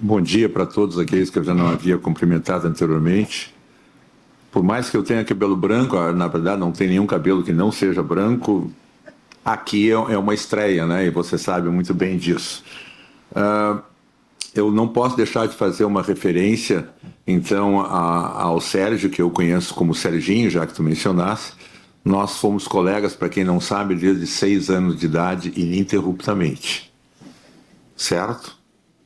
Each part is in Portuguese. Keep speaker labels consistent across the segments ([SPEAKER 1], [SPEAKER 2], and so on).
[SPEAKER 1] Bom dia para todos aqueles que eu já não havia cumprimentado anteriormente. Por mais que eu tenha cabelo branco, na verdade não tem nenhum cabelo que não seja branco, aqui é uma estreia, né? E você sabe muito bem disso. Eu não posso deixar de fazer uma referência, então, ao Sérgio, que eu conheço como Serginho, já que tu mencionaste. Nós fomos colegas, para quem não sabe, desde 6 anos de idade, ininterruptamente. Certo?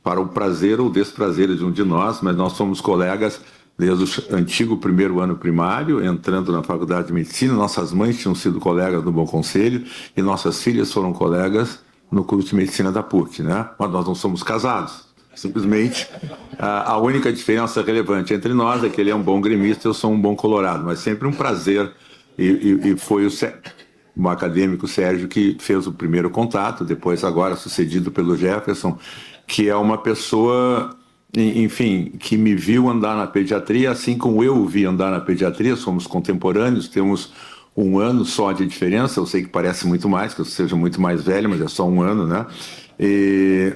[SPEAKER 1] Para o prazer ou desprazer de um de nós, mas nós somos colegas desde o antigo primeiro ano primário, entrando na faculdade de medicina. Nossas mães tinham sido colegas no Bom Conselho e nossas filhas foram colegas no curso de medicina da PUC, né? Mas nós não somos casados. Simplesmente, a única diferença relevante entre nós é que ele é um bom gremista e eu sou um bom colorado, mas sempre um prazer. E foi o acadêmico Sérgio que fez o primeiro contato, depois agora sucedido pelo Jefferson, que é uma pessoa, enfim, que me viu andar na pediatria, assim como eu o vi andar na pediatria. Somos contemporâneos, temos 1 ano só de diferença. Eu sei que parece muito mais, que eu seja muito mais velho, mas é só 1 ano, né? E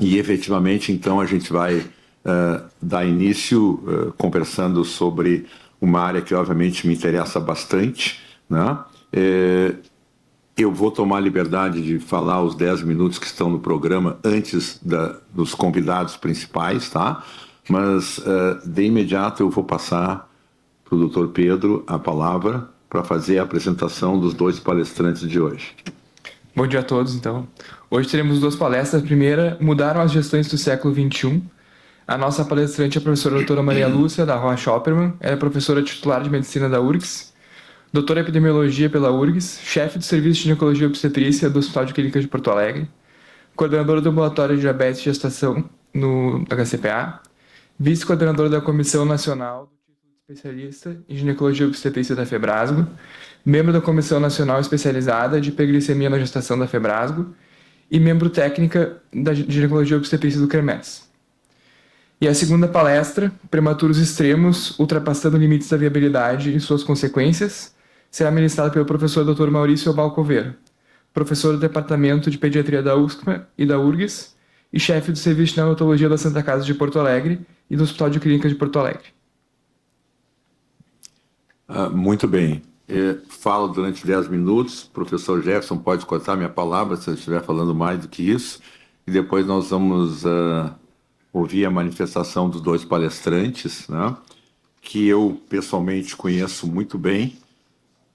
[SPEAKER 1] efetivamente, então, a gente vai dar início conversando sobre uma área que, obviamente, me interessa bastante, né? Eu vou tomar a liberdade de falar os 10 minutos que estão no programa antes dos convidados principais, tá? Mas, de imediato, eu vou passar para o Dr. Pedro a palavra para fazer a apresentação dos 2 palestrantes de hoje.
[SPEAKER 2] Bom dia a todos, então. Hoje teremos 2 palestras. A primeira, Mudaram as Gestões do Século XXI. A nossa palestrante é a professora doutora Maria Lúcia, da Rocha Oppermann. Ela é professora titular de Medicina da URGS, doutora em Epidemiologia pela URGS, chefe do Serviço de Ginecologia e Obstetrícia do Hospital de Clínicas de Porto Alegre, coordenadora do Ambulatório de Diabetes e Gestação no HCPA, vice-coordenadora da Comissão Nacional do Título de Especialista em Ginecologia e Obstetrícia da FEBRASGO, membro da Comissão Nacional Especializada de Hiperglicemia na Gestação da FEBRASGO e membro técnica da Ginecologia e Obstetrícia do CREMES. E a segunda palestra, Prematuros Extremos, Ultrapassando Limites da Viabilidade e Suas Consequências, será ministrada pelo professor Dr. Maurício Balcover, professor do Departamento de Pediatria da USCMA e da URGS e chefe do Serviço de Neonatologia da Santa Casa de Porto Alegre e do Hospital de Clínicas de Porto Alegre.
[SPEAKER 1] Muito bem. Falo durante 10 minutos. O professor Jefferson pode cortar minha palavra se eu estiver falando mais do que isso. E depois nós vamos ouvir a manifestação dos 2 palestrantes, né, que eu pessoalmente conheço muito bem.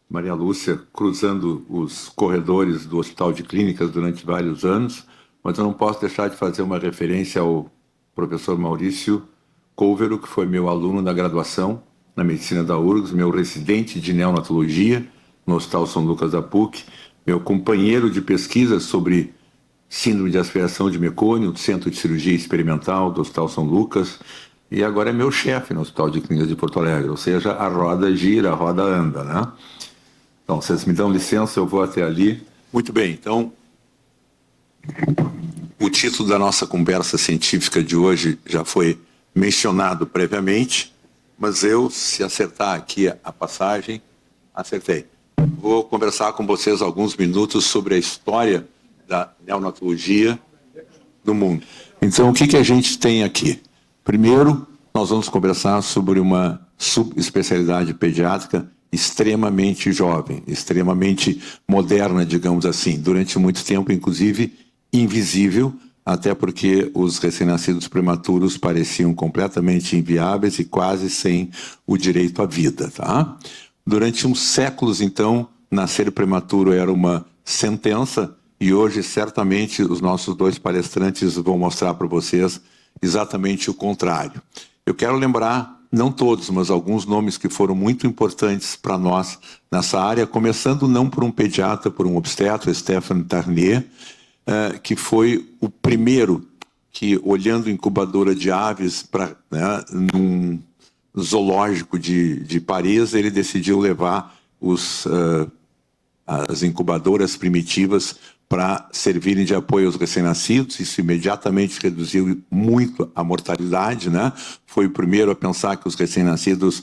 [SPEAKER 1] Maria Lúcia, cruzando os corredores do Hospital de Clínicas durante vários anos, mas eu não posso deixar de fazer uma referência ao professor Maurício Couvero, que foi meu aluno na graduação na medicina da URGS, meu residente de neonatologia no Hospital São Lucas da PUC, meu companheiro de pesquisa sobre síndrome de aspiração de mecônio do Centro de Cirurgia Experimental do Hospital São Lucas, e agora é meu chefe no Hospital de Clínicas de Porto Alegre, ou seja, a roda gira, a roda anda, né? Então, vocês me dão licença, eu vou até ali. Muito bem, então, o título da nossa conversa científica de hoje já foi mencionado previamente, mas eu, se acertar aqui a passagem, acertei. Vou conversar com vocês alguns minutos sobre a história da neonatologia no mundo. Então, o que a gente tem aqui? Primeiro, nós vamos conversar sobre uma subespecialidade pediátrica extremamente jovem, extremamente moderna, digamos assim, durante muito tempo, inclusive, invisível, até porque os recém-nascidos prematuros pareciam completamente inviáveis e quase sem o direito à vida, tá? Durante uns séculos, então, nascer prematuro era uma sentença, e hoje, certamente, os nossos 2 palestrantes vão mostrar para vocês exatamente o contrário. Eu quero lembrar, não todos, mas alguns nomes que foram muito importantes para nós nessa área, começando não por um pediatra, por um obstetra, Stéphane Tarnier, que foi o primeiro que, olhando incubadora de aves num zoológico de Paris, ele decidiu levar as incubadoras primitivas para servirem de apoio aos recém-nascidos. Isso imediatamente reduziu muito a mortalidade, né? Foi o primeiro a pensar que os recém-nascidos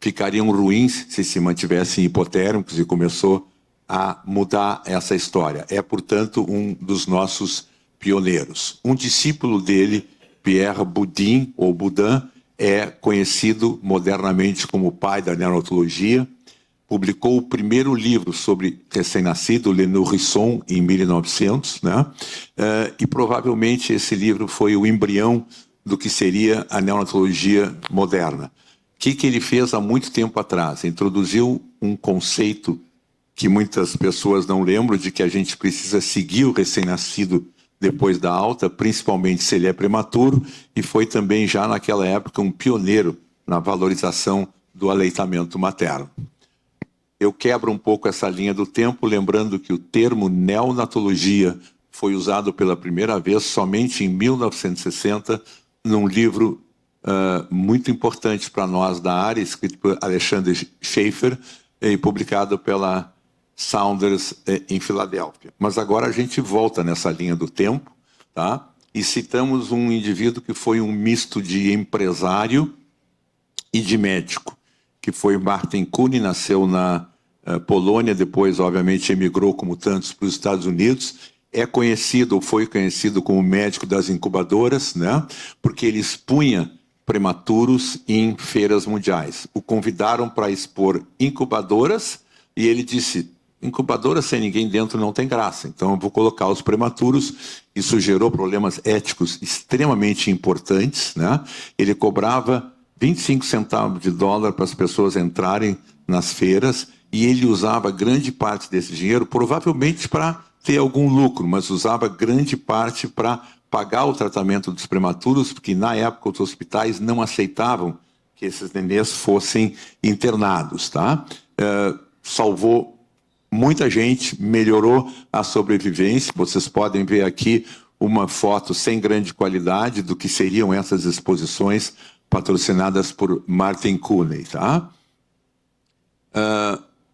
[SPEAKER 1] ficariam ruins se mantivessem hipotérmicos e começou a mudar essa história. É, portanto, um dos nossos pioneiros. Um discípulo dele Pierre Boudin, ou Boudin, é conhecido modernamente como o pai da neonatologia. Publicou o primeiro livro sobre recém-nascido, Le Nourrisson, em 1900, né? E provavelmente esse livro foi o embrião do que seria a neonatologia moderna. O que ele fez há muito tempo atrás? Introduziu um conceito que muitas pessoas não lembram, de que a gente precisa seguir o recém-nascido depois da alta, principalmente se ele é prematuro, e foi também já naquela época um pioneiro na valorização do aleitamento materno. Eu quebro um pouco essa linha do tempo, lembrando que o termo neonatologia foi usado pela primeira vez somente em 1960, num livro muito importante para nós da área, escrito por Alexander Schaeffer e publicado pela Saunders em Filadélfia. Mas agora a gente volta nessa linha do tempo, tá? E citamos um indivíduo que foi um misto de empresário e de médico, que foi Martin Kuhne, nasceu na Polônia, depois, obviamente, emigrou, como tantos, para os Estados Unidos. É conhecido, ou foi conhecido como médico das incubadoras, né? Porque ele expunha prematuros em feiras mundiais. O convidaram para expor incubadoras e ele disse: incubadora sem ninguém dentro não tem graça, então eu vou colocar os prematuros. Isso gerou problemas éticos extremamente importantes, né? Ele cobrava 25 centavos de dólar para as pessoas entrarem nas feiras e ele usava grande parte desse dinheiro, provavelmente para ter algum lucro, mas usava grande parte para pagar o tratamento dos prematuros, porque na época os hospitais não aceitavam que esses nenês fossem internados, tá? Salvou muita gente, melhorou a sobrevivência. Vocês podem ver aqui uma foto sem grande qualidade do que seriam essas exposições patrocinadas por Martin Kuhne, tá?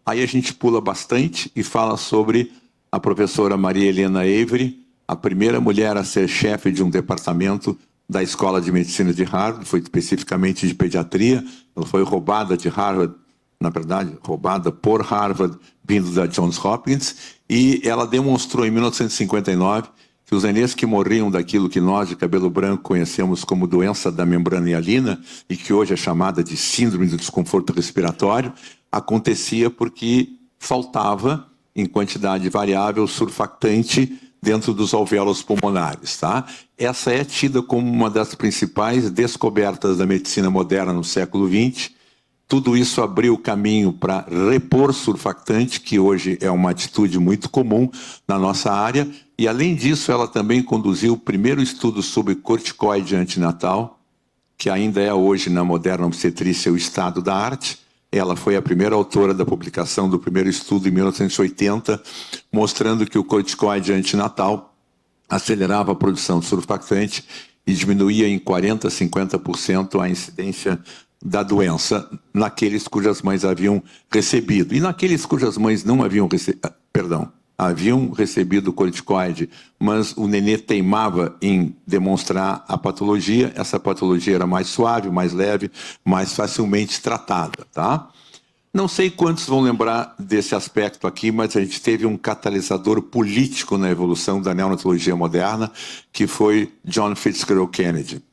[SPEAKER 1] Aí a gente pula bastante e fala sobre a professora Maria Helena Avery, a primeira mulher a ser chefe de um departamento da Escola de Medicina de Harvard, foi especificamente de pediatria. Ela foi roubada de Harvard, na verdade, roubada por Harvard, vindo da Johns Hopkins, e ela demonstrou em 1959 que os nenês que morriam daquilo que nós, de cabelo branco, conhecemos como doença da membrana hialina, e que hoje é chamada de síndrome do desconforto respiratório, acontecia porque faltava, em quantidade variável, surfactante dentro dos alvéolos pulmonares, tá? Essa é tida como uma das principais descobertas da medicina moderna no século XX. Tudo isso abriu caminho para repor surfactante, que hoje é uma atitude muito comum na nossa área. E, além disso, ela também conduziu o primeiro estudo sobre corticoide antinatal, que ainda é hoje, na moderna obstetrícia, o estado da arte. Ela foi a primeira autora da publicação do primeiro estudo em 1980, mostrando que o corticoide antinatal acelerava a produção de surfactante e diminuía em 40% a 50% a incidência da doença naqueles cujas mães haviam recebido. E naqueles cujas mães não haviam haviam recebido corticoide, mas o nenê teimava em demonstrar a patologia, essa patologia era mais suave, mais leve, mais facilmente tratada, tá? Não sei quantos vão lembrar desse aspecto aqui, mas a gente teve um catalisador político na evolução da neonatologia moderna, que foi John Fitzgerald Kennedy.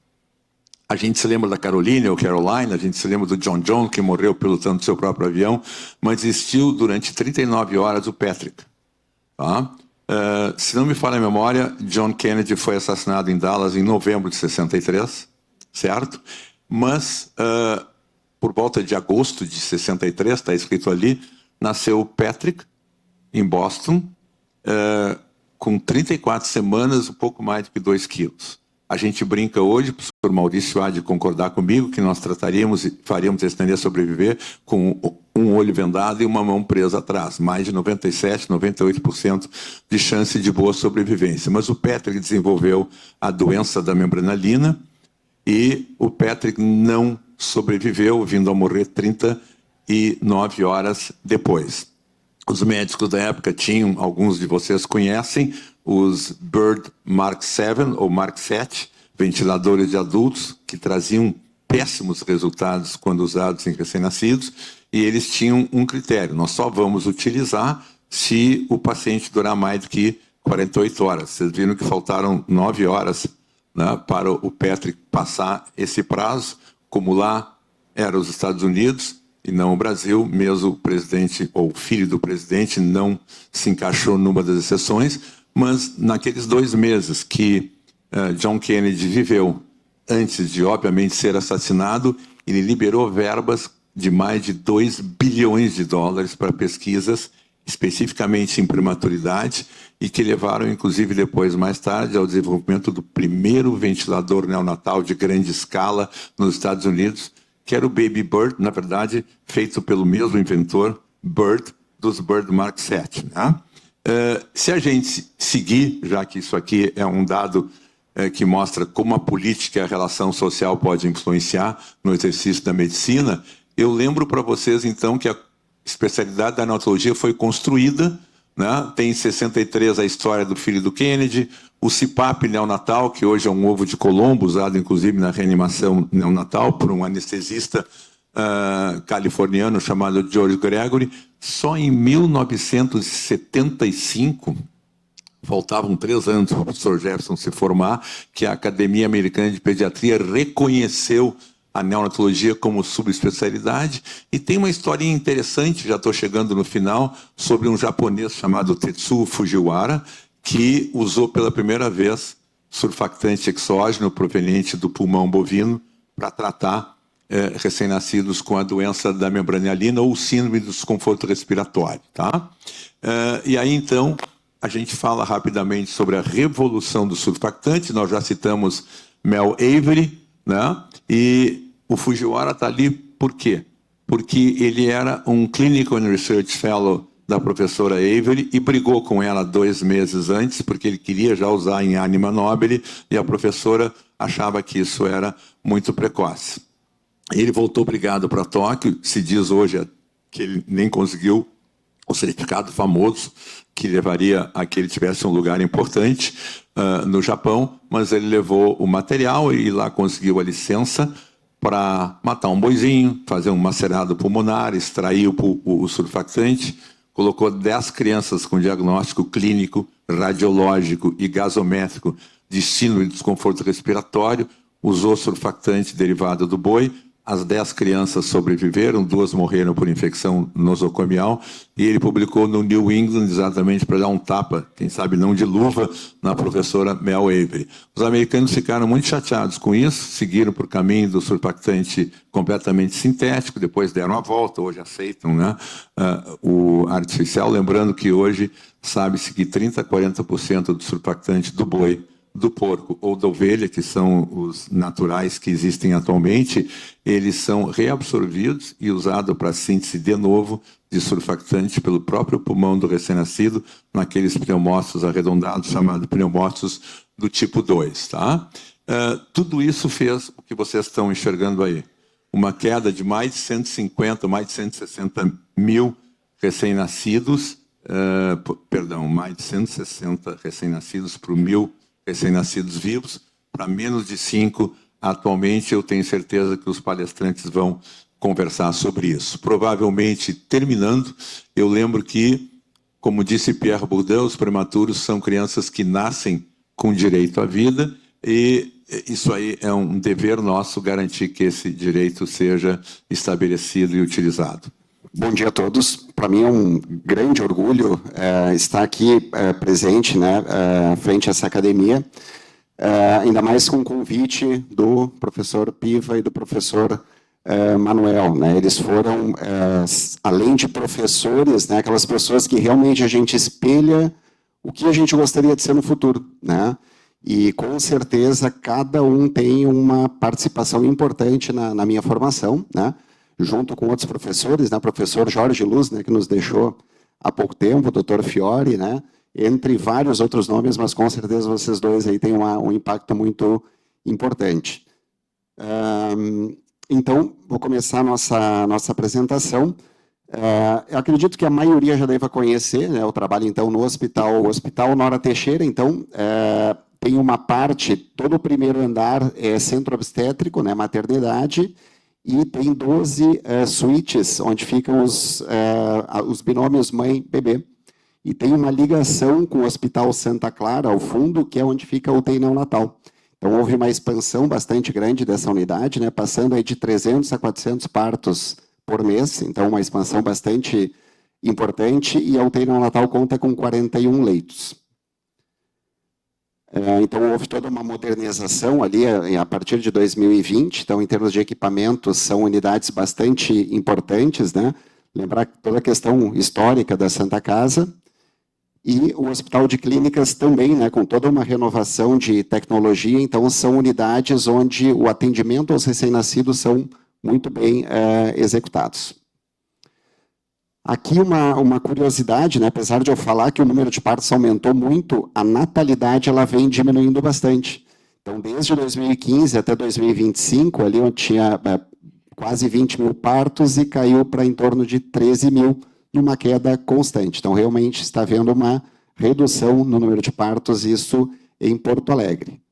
[SPEAKER 1] A gente se lembra da Caroline ou Caroline, a gente se lembra do John Jones, que morreu pilotando seu próprio avião, mas existiu durante 39 horas o Patrick. Tá? Se não me falha a memória, John Kennedy foi assassinado em Dallas em novembro de 63, certo? Mas, por volta de agosto de 63, está escrito ali, nasceu o Patrick, em Boston, com 34 semanas, um pouco mais do que 2 quilos. A gente brinca hoje, o professor Maurício há de concordar comigo, que nós trataríamos e faríamos esse nenê sobreviver com um olho vendado e uma mão presa atrás. Mais de 97%, 98% de chance de boa sobrevivência. Mas o Patrick desenvolveu a doença da membrana hialina e o Patrick não sobreviveu, vindo a morrer 39 horas depois. Os médicos da época tinham, alguns de vocês conhecem, os Bird Mark VII ou Mark VII, ventiladores de adultos, que traziam péssimos resultados quando usados em recém-nascidos, e eles tinham um critério: nós só vamos utilizar se o paciente durar mais do que 48 horas. Vocês viram que faltaram 9 horas né, para o Petri passar esse prazo, como lá era os Estados Unidos e não o Brasil, mesmo o presidente ou o filho do presidente não se encaixou numa das exceções, mas naqueles 2 meses que John Kennedy viveu antes de, obviamente, ser assassinado, ele liberou verbas de mais de 2 bilhões de dólares para pesquisas, especificamente em prematuridade, e que levaram, inclusive, depois, mais tarde, ao desenvolvimento do primeiro ventilador neonatal de grande escala nos Estados Unidos, que era o Baby Bird, na verdade, feito pelo mesmo inventor, Bird, dos Bird Mark VII. Né? Se a gente seguir, já que isso aqui é um dado que mostra como a política e a relação social pode influenciar no exercício da medicina, eu lembro para vocês, então, que a especialidade da neonatologia foi construída, né? Tem em 63 a história do filho do Kennedy, o CPAP neonatal, que hoje é um ovo de Colombo, usado inclusive na reanimação neonatal por um anestesista californiano chamado George Gregory. Só em 1975, faltavam 3 anos para o professor Jefferson se formar, que a Academia Americana de Pediatria reconheceu a neonatologia como subespecialidade, e tem uma historinha interessante, já estou chegando no final, sobre um japonês chamado Tetsuo Fujiwara, que usou pela primeira vez surfactante exógeno proveniente do pulmão bovino para tratar recém-nascidos com a doença da membrana hialina ou síndrome do desconforto respiratório. Tá? E aí, então, a gente fala rapidamente sobre a revolução do surfactante. Nós já citamos Mel Avery, né? E o Fujiwara está ali por quê? Porque ele era um Clinical and Research Fellow da professora Avery e brigou com ela 2 meses antes, porque ele queria já usar em anima nobile, e a professora achava que isso era muito precoce. Ele voltou brigado para Tóquio, se diz hoje que ele nem conseguiu o certificado famoso que levaria a que ele tivesse um lugar importante no Japão, mas ele levou o material e lá conseguiu a licença para matar um boizinho, fazer um macerado pulmonar, extrair o surfactante, colocou 10 crianças com diagnóstico clínico, radiológico e gasométrico de síndrome de desconforto respiratório, usou surfactante derivado do boi. As 10 crianças sobreviveram, 2 morreram por infecção nosocomial, e ele publicou no New England exatamente para dar um tapa, quem sabe não de luva, na professora Mel Avery. Os americanos ficaram muito chateados com isso, seguiram por caminho do surfactante completamente sintético, depois deram a volta, hoje aceitam, né, o artificial, lembrando que hoje sabe-se que 30% a 40% do surfactante do boi, do porco ou da ovelha, que são os naturais que existem atualmente, eles são reabsorvidos e usados para síntese de novo de surfactante pelo próprio pulmão do recém-nascido, naqueles pneumócitos arredondados, chamados pneumócitos do tipo 2. Tá? Tudo isso fez o que vocês estão enxergando aí. Uma queda de mais de 150, mais de 160 mil recém-nascidos, mais de 160 recém-nascidos por 1.000 recém-nascidos vivos, para menos de 5 atualmente. Eu tenho certeza que os palestrantes vão conversar sobre isso. Provavelmente, terminando, eu lembro que, como disse Pierre Bourdieu, os prematuros são crianças que nascem com direito à vida, e isso aí é um dever nosso garantir que esse direito seja estabelecido e utilizado.
[SPEAKER 3] Bom dia a todos. Para mim é um grande orgulho estar aqui presente, né, frente a essa academia, ainda mais com o convite do professor Piva e do professor Manuel. Né? Eles foram, além de professores, né, aquelas pessoas que realmente a gente espelha o que a gente gostaria de ser no futuro. Né? E, com certeza, cada um tem uma participação importante na minha formação, né? Junto com outros professores, né, o professor Jorge Luz, né, que nos deixou há pouco tempo, o doutor Fiore, né, entre vários outros nomes, mas com certeza vocês dois aí têm um impacto muito importante. Então, vou começar a nossa apresentação. Eu acredito que a maioria já deva conhecer, né, eu trabalho então no Hospital Nora Teixeira, então tem uma parte, todo o primeiro andar é centro obstétrico, né, maternidade, e tem 12 suítes, onde ficam os binômios mãe-bebê. E tem uma ligação com o Hospital Santa Clara, ao fundo, que é onde fica o UTI neonatal. Então, houve uma expansão bastante grande dessa unidade, né, passando aí de 300 a 400 partos por mês, então uma expansão bastante importante, e a UTI neonatal conta com 41 leitos. Então, houve toda uma modernização ali a partir de 2020, então, em termos de equipamentos, são unidades bastante importantes, né? Lembrar toda a questão histórica da Santa Casa, e o Hospital de Clínicas também, né, com toda uma renovação de tecnologia, então são unidades onde o atendimento aos recém-nascidos são muito bem executados. Aqui uma curiosidade, né, apesar de eu falar que o número de partos aumentou muito, a natalidade ela vem diminuindo bastante. Então, desde 2015 até 2025, ali onde tinha quase 20 mil partos e caiu para em torno de 13 mil, numa queda constante. Então, realmente está havendo uma redução no número de partos, isso em Porto Alegre.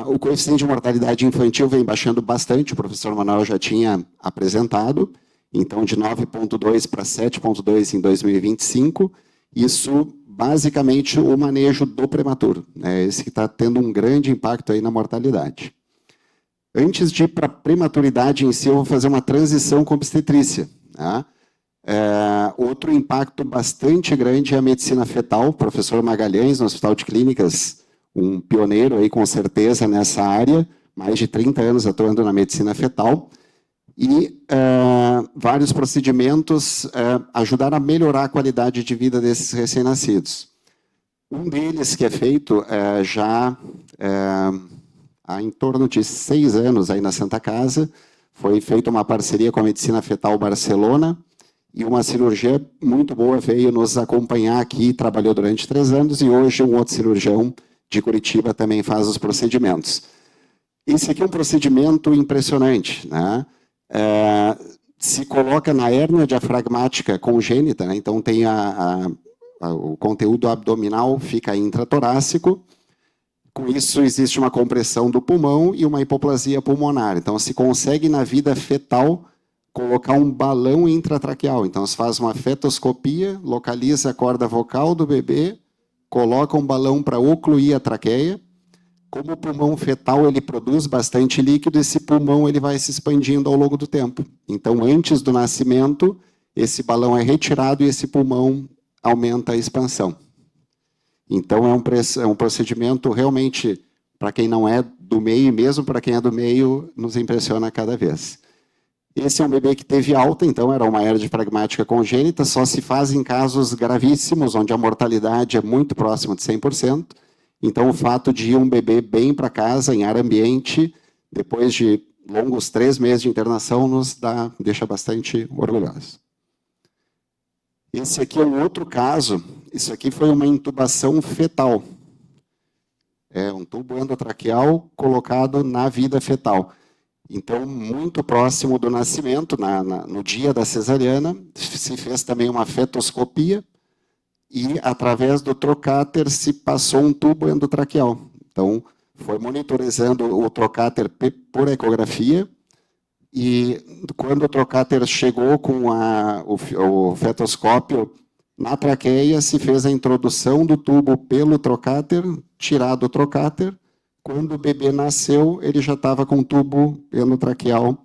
[SPEAKER 3] O coeficiente de mortalidade infantil vem baixando bastante, o professor Manuel já tinha apresentado, então de 9,2 para 7,2 em 2025, isso basicamente o manejo do prematuro, né? Esse que está tendo um grande impacto aí na mortalidade. Antes de ir para a prematuridade em si, eu vou fazer uma transição com obstetrícia, tá? Outro impacto bastante grande é a medicina fetal. O professor Magalhães, no Hospital de Clínicas, um pioneiro aí com certeza nessa área, mais de 30 anos atuando na medicina fetal, e vários procedimentos ajudaram a melhorar a qualidade de vida desses recém-nascidos. Um deles que é feito já há em torno de 6 anos aí na Santa Casa, foi feita uma parceria com a Medicina Fetal Barcelona, e uma cirurgia muito boa veio nos acompanhar aqui, trabalhou durante 3 anos, e hoje um outro cirurgião de Curitiba também faz os procedimentos. Esse aqui é um procedimento impressionante, né? Se coloca na hérnia diafragmática congênita, né? Então tem o conteúdo abdominal fica intratorácico, com isso existe uma compressão do pulmão e uma hipoplasia pulmonar. Então se consegue na vida fetal colocar um balão intratraqueal. Então, se faz uma fetoscopia, localiza a corda vocal do bebê, coloca um balão para ocluir a traqueia. Como o pulmão fetal ele produz bastante líquido, esse pulmão ele vai se expandindo ao longo do tempo. Então, antes do nascimento, esse balão é retirado e esse pulmão aumenta a expansão. Então, é um procedimento realmente, para quem não é do meio, e mesmo para quem é do meio, nos impressiona cada vez. Esse é um bebê que teve alta, então era uma hérnia diafragmática congênita, só se faz em casos gravíssimos, onde a mortalidade é muito próxima de 100%. Então, o fato de ir um bebê bem para casa, em ar ambiente, depois de longos 3 meses de internação, deixa bastante orgulhosos. Esse aqui é um outro caso, isso aqui foi uma intubação fetal. É um tubo endotraqueal colocado na vida fetal. Então, muito próximo do nascimento, no dia da cesariana, se fez também uma fetoscopia e, através do trocáter, se passou um tubo endotraqueal. Então, foi monitorizando o trocáter por ecografia e, quando o trocáter chegou com o fetoscópio na traqueia, se fez a introdução do tubo pelo trocáter, tirado o trocáter. Quando o bebê nasceu, ele já estava com o tubo endotraqueal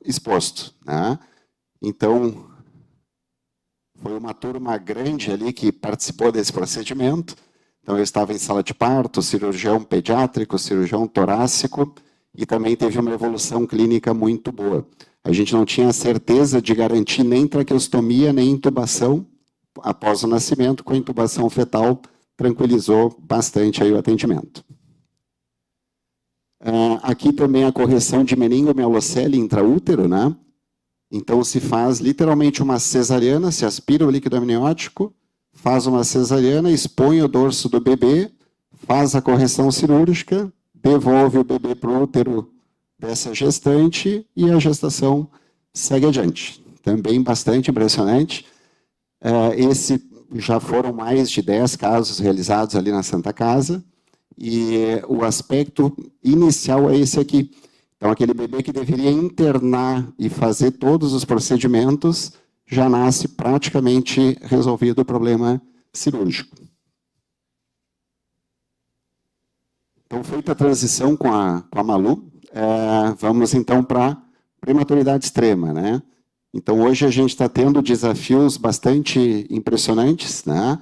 [SPEAKER 3] exposto, né? Então, foi uma turma grande ali que participou desse procedimento. Então, eu estava em sala de parto, cirurgião pediátrico, cirurgião torácico, e também teve uma evolução clínica muito boa. A gente não tinha certeza de garantir nem traqueostomia, nem intubação após o nascimento. Com a intubação fetal, tranquilizou bastante aí o atendimento. Aqui também a correção de meningomielocele intraútero, né? Então, se faz literalmente uma cesariana, se aspira o líquido amniótico, faz uma cesariana, expõe o dorso do bebê, faz a correção cirúrgica, devolve o bebê para o útero dessa gestante e a gestação segue adiante. Também bastante impressionante. Esse já foram mais de 10 casos realizados ali na Santa Casa, e o aspecto inicial é esse aqui. Então, aquele bebê que deveria internar e fazer todos os procedimentos, já nasce praticamente resolvido o problema cirúrgico. Então, feita a transição com a Malu, vamos então para prematuridade extrema, né? Então, hoje a gente está tendo desafios bastante impressionantes, né?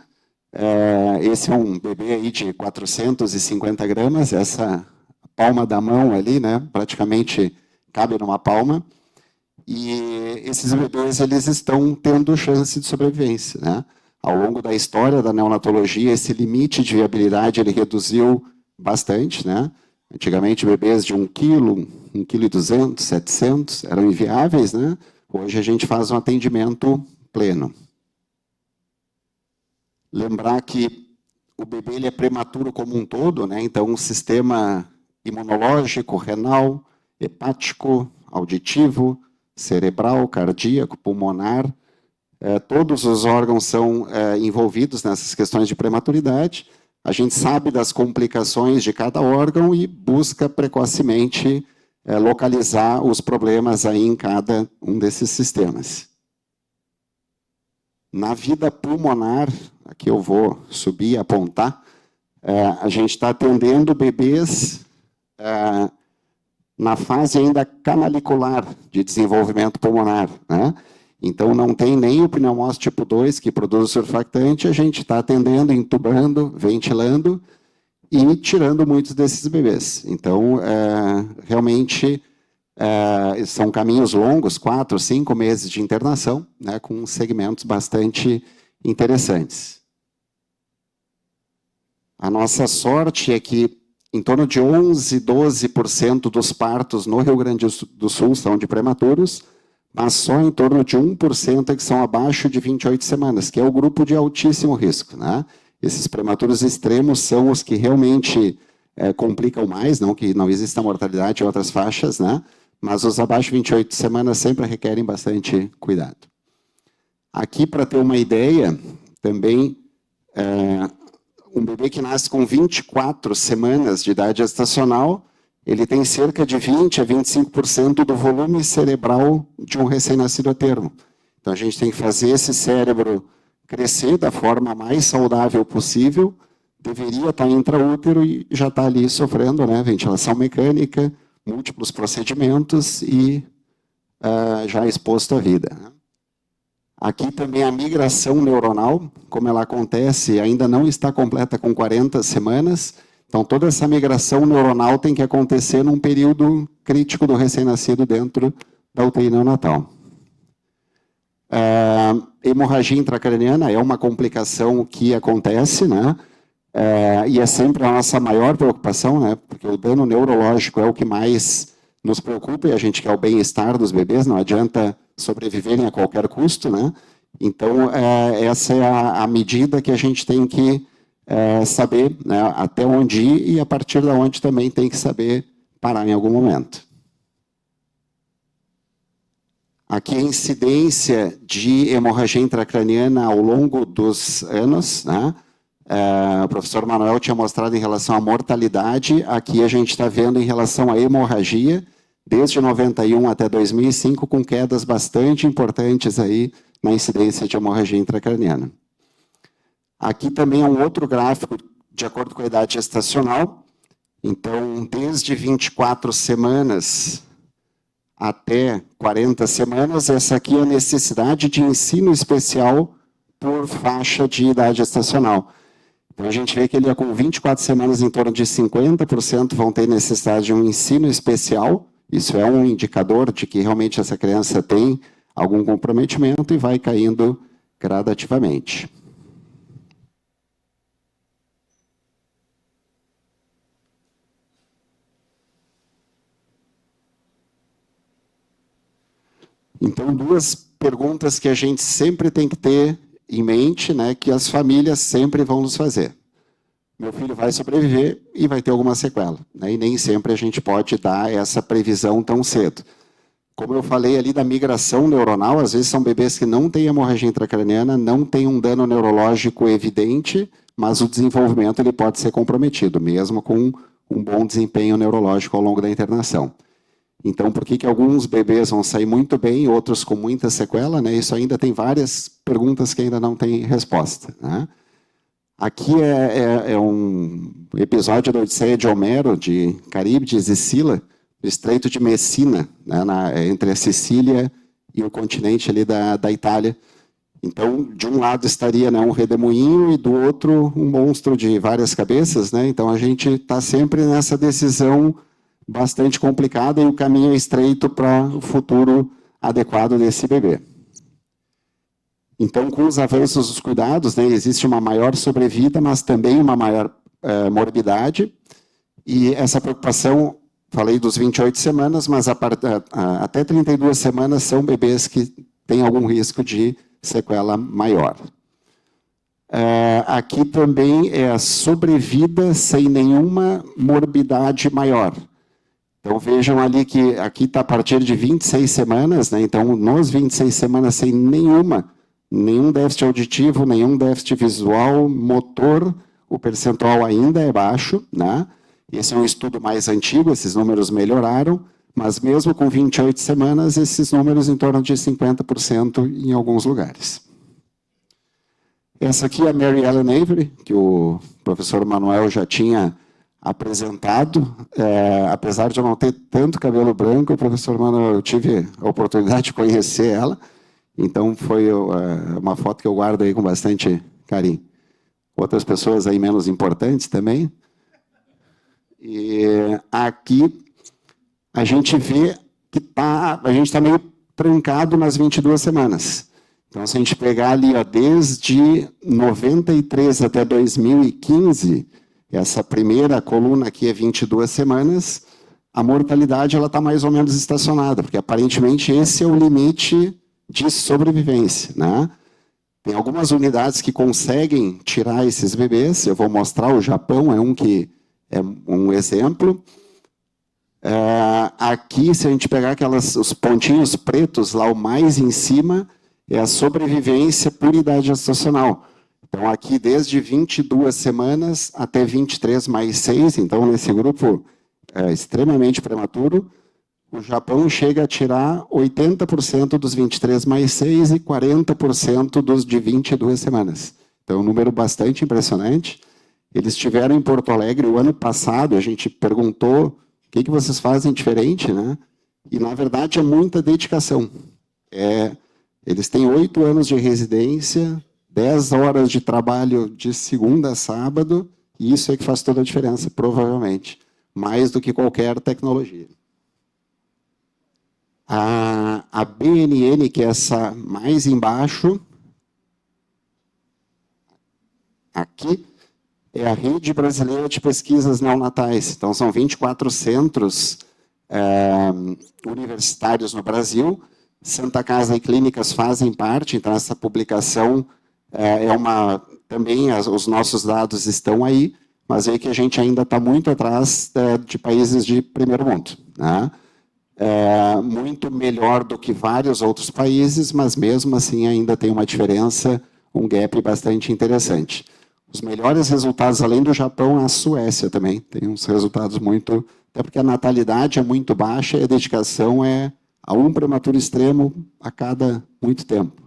[SPEAKER 3] Esse é um bebê aí de 450 gramas, essa palma da mão ali, né? Praticamente cabe numa palma. E esses bebês, eles estão tendo chance de sobrevivência, né? Ao longo da história da neonatologia, esse limite de viabilidade, ele reduziu bastante, né? Antigamente, bebês de 1 kg, 1,2 kg, 700, eram inviáveis, né? Hoje a gente faz um atendimento pleno. Lembrar que o bebê ele é prematuro como um todo, né? Então, o sistema imunológico, renal, hepático, auditivo, cerebral, cardíaco, pulmonar, todos os órgãos são envolvidos nessas questões de prematuridade. A gente sabe das complicações de cada órgão e busca precocemente localizar os problemas aí em cada um desses sistemas. Na vida pulmonar, aqui eu vou subir e apontar, a gente está atendendo bebês na fase ainda canalicular de desenvolvimento pulmonar, né? Então, não tem nem o pneumócito tipo 2, que produz o surfactante, a gente está atendendo, intubando, ventilando e tirando muitos desses bebês. Então, realmente, são caminhos longos, 4, 5 meses de internação, né, com segmentos bastante interessantes. A nossa sorte é que em torno de 11, 12% dos partos no Rio Grande do Sul são de prematuros, mas só em torno de 1% é que são abaixo de 28 semanas, que é o grupo de altíssimo risco, né? Esses prematuros extremos são os que realmente complicam mais, não que não exista mortalidade em outras faixas, né? Mas os abaixo de 28 semanas sempre requerem bastante cuidado. Aqui, para ter uma ideia, também, um bebê que nasce com 24 semanas de idade gestacional, ele tem cerca de 20% a 25% do volume cerebral de um recém-nascido a termo. Então, a gente tem que fazer esse cérebro crescer da forma mais saudável possível, deveria estar intraútero e já está ali sofrendo, né, ventilação mecânica, múltiplos procedimentos e já exposto à vida, né? Aqui também a migração neuronal, como ela acontece, ainda não está completa com 40 semanas. Então, toda essa migração neuronal tem que acontecer num período crítico do recém-nascido dentro da UTI neonatal. Hemorragia intracraniana é uma complicação que acontece, né? E é sempre a nossa maior preocupação, né? Porque o dano neurológico é o que mais nos preocupa e a gente quer o bem-estar dos bebês, não adianta sobreviverem a qualquer custo, né? Então, essa é a medida que a gente tem que saber, né, até onde ir e a partir de onde também tem que saber parar em algum momento. Aqui a incidência de hemorragia intracraniana ao longo dos anos, né? O professor Manuel tinha mostrado em relação à mortalidade, aqui a gente está vendo em relação à hemorragia, desde 91 até 2005, com quedas bastante importantes aí na incidência de hemorragia intracraniana. Aqui também é um outro gráfico de acordo com a idade gestacional. Então, desde 24 semanas até 40 semanas, essa aqui é a necessidade de ensino especial por faixa de idade gestacional. Então, a gente vê que ele com 24 semanas, em torno de 50% vão ter necessidade de um ensino especial. Isso é um indicador de que realmente essa criança tem algum comprometimento e vai caindo gradativamente. Então, duas perguntas que a gente sempre tem que ter em mente, né, que as famílias sempre vão nos fazer. Meu filho vai sobreviver e vai ter alguma sequela, né? E nem sempre a gente pode dar essa previsão tão cedo. Como eu falei ali da migração neuronal, às vezes são bebês que não têm hemorragia intracraniana, não têm um dano neurológico evidente, mas o desenvolvimento ele pode ser comprometido, mesmo com um bom desempenho neurológico ao longo da internação. Então, por que alguns bebês vão sair muito bem e outros com muita sequela, né? Isso ainda tem várias perguntas que ainda não têm resposta, né? Aqui o episódio da Odisseia de Homero, de Caríbides e Sila, do Estreito de Messina, né, entre a Sicília e o continente ali da Itália. Então, de um lado estaria, né, um redemoinho e do outro um monstro de várias cabeças, né? Então a gente está sempre nessa decisão bastante complicada e o caminho é estreito para o futuro adequado desse bebê. Então, com os avanços dos cuidados, né, existe uma maior sobrevida, mas também uma maior morbidade. E essa preocupação, falei dos 28 semanas, mas até 32 semanas são bebês que têm algum risco de sequela maior. Aqui também é a sobrevida sem nenhuma morbidade maior. Então, vejam ali que aqui está a partir de 26 semanas, né? Então, nos 26 semanas sem nenhum déficit auditivo, nenhum déficit visual, motor, o percentual ainda é baixo, né? Esse é um estudo mais antigo, esses números melhoraram, mas mesmo com 28 semanas, esses números em torno de 50% em alguns lugares. Essa aqui é a Mary Ellen Avery, que o professor Manuel já tinha apresentado. Apesar de eu não ter tanto cabelo branco, o professor Manuel, eu tive a oportunidade de conhecer ela, então foi uma foto que eu guardo aí com bastante carinho. Outras pessoas aí menos importantes também. E aqui a gente vê que a gente está meio trancado nas 22 semanas. Então, se a gente pegar ali, ó, desde 93 até 2015, essa primeira coluna aqui é 22 semanas, a mortalidade está mais ou menos estacionada, porque aparentemente esse é o limite de sobrevivência, né? Tem algumas unidades que conseguem tirar esses bebês, eu vou mostrar, o Japão é um exemplo. Aqui, se a gente pegar os pontinhos pretos lá, o mais em cima, é a sobrevivência por idade gestacional. Então, aqui, desde 22 semanas até 23 mais 6, então, nesse grupo extremamente prematuro, o Japão chega a tirar 80% dos 23 mais 6 e 40% dos de 22 semanas. Então, um número bastante impressionante. Eles estiveram em Porto Alegre o ano passado, a gente perguntou o que vocês fazem diferente, né? E, na verdade, é muita dedicação. Eles têm 8 anos de residência, 10 horas de trabalho de segunda a sábado, e isso é que faz toda a diferença, provavelmente, mais do que qualquer tecnologia. A BNN, que é essa mais embaixo, aqui, é a Rede Brasileira de Pesquisas Neonatais. Então, são 24 centros universitários no Brasil. Santa Casa e clínicas fazem parte, então essa publicação também os nossos dados estão aí, mas é que a gente ainda está muito atrás de países de primeiro mundo, né? Muito melhor do que vários outros países, mas mesmo assim ainda tem uma diferença, um gap bastante interessante. Os melhores resultados, além do Japão, a Suécia também tem uns resultados muito... Até porque a natalidade é muito baixa e a dedicação é a um prematuro extremo a cada muito tempo.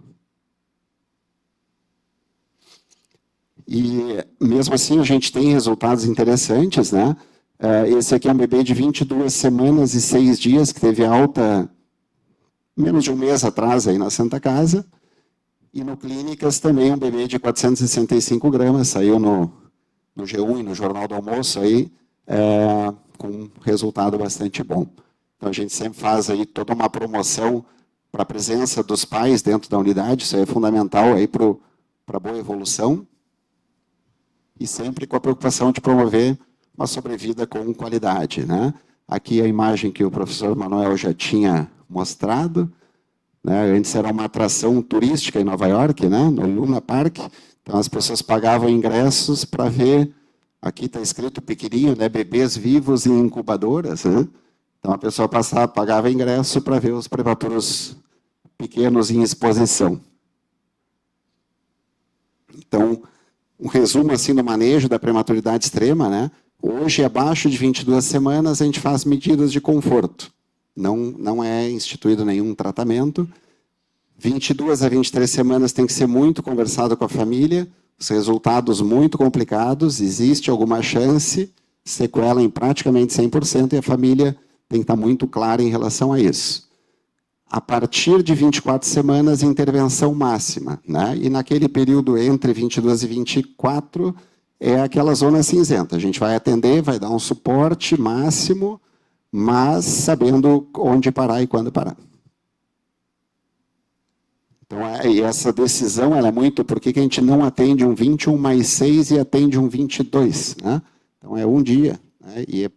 [SPEAKER 3] E, mesmo assim, a gente tem resultados interessantes, né? Esse aqui é um bebê de 22 semanas e 6 dias, que teve alta menos de um mês atrás aí na Santa Casa. E no Clínicas também um bebê de 465 gramas, saiu no G1 e no Jornal do Almoço aí, com um resultado bastante bom. Então a gente sempre faz aí toda uma promoção para a presença dos pais dentro da unidade, isso aí é fundamental aí para a boa evolução, e sempre com a preocupação de promover uma sobrevida com qualidade, né? Aqui a imagem que o professor Manuel já tinha mostrado, né? Antes era uma atração turística em Nova York, né? No Luna Park, então as pessoas pagavam ingressos para ver, aqui está escrito pequenininho, né? Bebês vivos em incubadoras, né? Então a pessoa pagava ingresso para ver os prematuros pequenos em exposição. Então, um resumo assim do manejo da prematuridade extrema, né? Hoje, abaixo de 22 semanas, a gente faz medidas de conforto. Não é instituído nenhum tratamento. 22 a 23 semanas tem que ser muito conversado com a família. os resultados muito complicados, existe alguma chance, sequela em praticamente 100%, e a família tem que estar muito clara em relação a isso. A partir de 24 semanas, intervenção máxima, né? E naquele período entre 22 e 24, é aquela zona cinzenta. A gente vai atender, vai dar um suporte máximo, mas sabendo onde parar e quando parar. Então, e essa decisão ela é muito... Por que a gente não atende um 21 mais 6 e atende um 22? Né? Então, é um dia, né? E é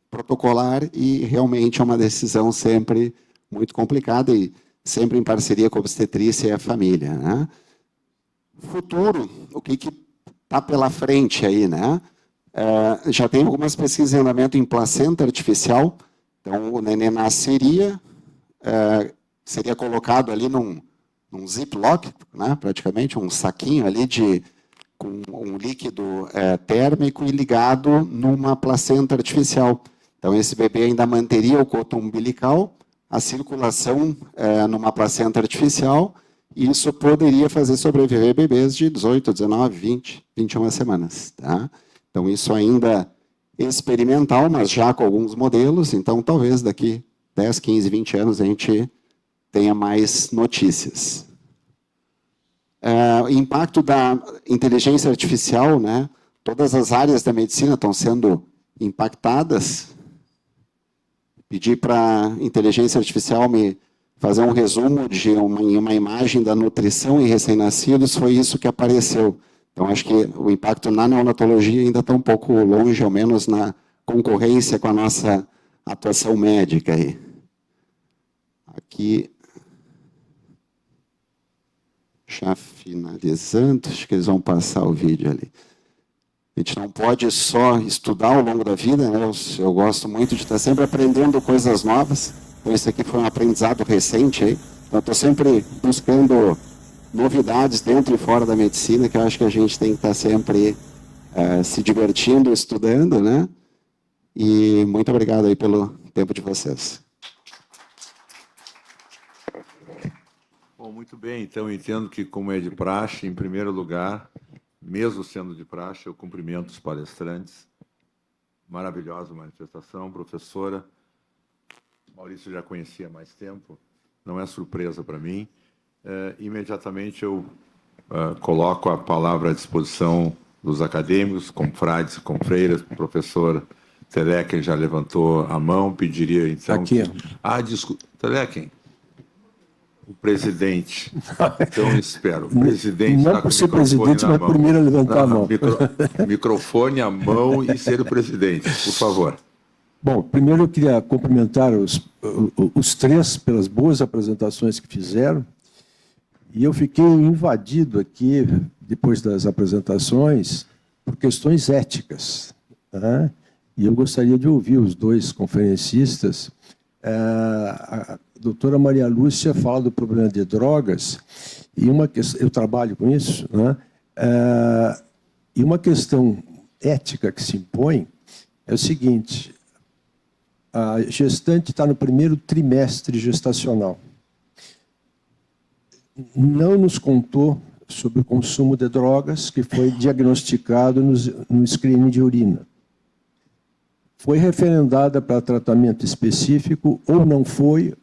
[SPEAKER 3] protocolar e realmente é uma decisão sempre muito complicada e sempre em parceria com a obstetrícia e a família. Né? Futuro, o que está pela frente aí, né? Já tem algumas pesquisas em andamento em placenta artificial. Então, o neném nasceria, seria colocado ali num ziplock, né? Praticamente um saquinho ali com um líquido térmico e ligado numa placenta artificial. Então, esse bebê ainda manteria o cordão umbilical, a circulação numa placenta artificial, e isso poderia fazer sobreviver bebês de 18, 19, 20, 21 semanas. Tá? Então, isso ainda experimental, mas já com alguns modelos. Então, talvez daqui 10, 15, 20 anos a gente tenha mais notícias. O impacto da inteligência artificial, né? Todas as áreas da medicina estão sendo impactadas. Pedi para a inteligência artificial me fazer um resumo de uma imagem da nutrição em recém-nascidos, foi isso que apareceu. Então, acho que o impacto na neonatologia ainda está um pouco longe, ao menos na concorrência com a nossa atuação médica aí. Aqui, já finalizando, acho que eles vão passar o vídeo ali. A gente não pode só estudar ao longo da vida, né? Eu gosto muito de estar sempre aprendendo coisas novas. Então, esse aqui foi um aprendizado recente aí. Então, estou sempre buscando novidades dentro e fora da medicina, que eu acho que a gente tem que estar sempre se divertindo, estudando, né? E muito obrigado aí pelo tempo de vocês.
[SPEAKER 1] Bom, muito bem. Então, eu entendo que, como é de praxe, em primeiro lugar, mesmo sendo de praxe, eu cumprimento os palestrantes. Maravilhosa manifestação, professora. Maurício já conhecia há mais tempo, não é surpresa para mim. Imediatamente eu coloco a palavra à disposição dos acadêmicos, confrades e confreiras. O professor Telequem já levantou a mão, pediria então...
[SPEAKER 4] Aqui.
[SPEAKER 1] Desculpa. Telequem. O presidente. Então, espero. O presidente
[SPEAKER 4] não por ser presidente, mas primeiro a levantar a mão.
[SPEAKER 1] Microfone à mão e ser o presidente, por favor.
[SPEAKER 4] Bom, primeiro eu queria cumprimentar os três pelas boas apresentações que fizeram. E eu fiquei invadido aqui, depois das apresentações, por questões éticas. Né? E eu gostaria de ouvir os dois conferencistas. A doutora Maria Lúcia fala do problema de drogas, e eu trabalho com isso, né? E uma questão ética que se impõe é o seguinte: a gestante está no primeiro trimestre gestacional. Não nos contou sobre o consumo de drogas que foi diagnosticado no screening de urina. Foi referendada para tratamento específico, ou não foi,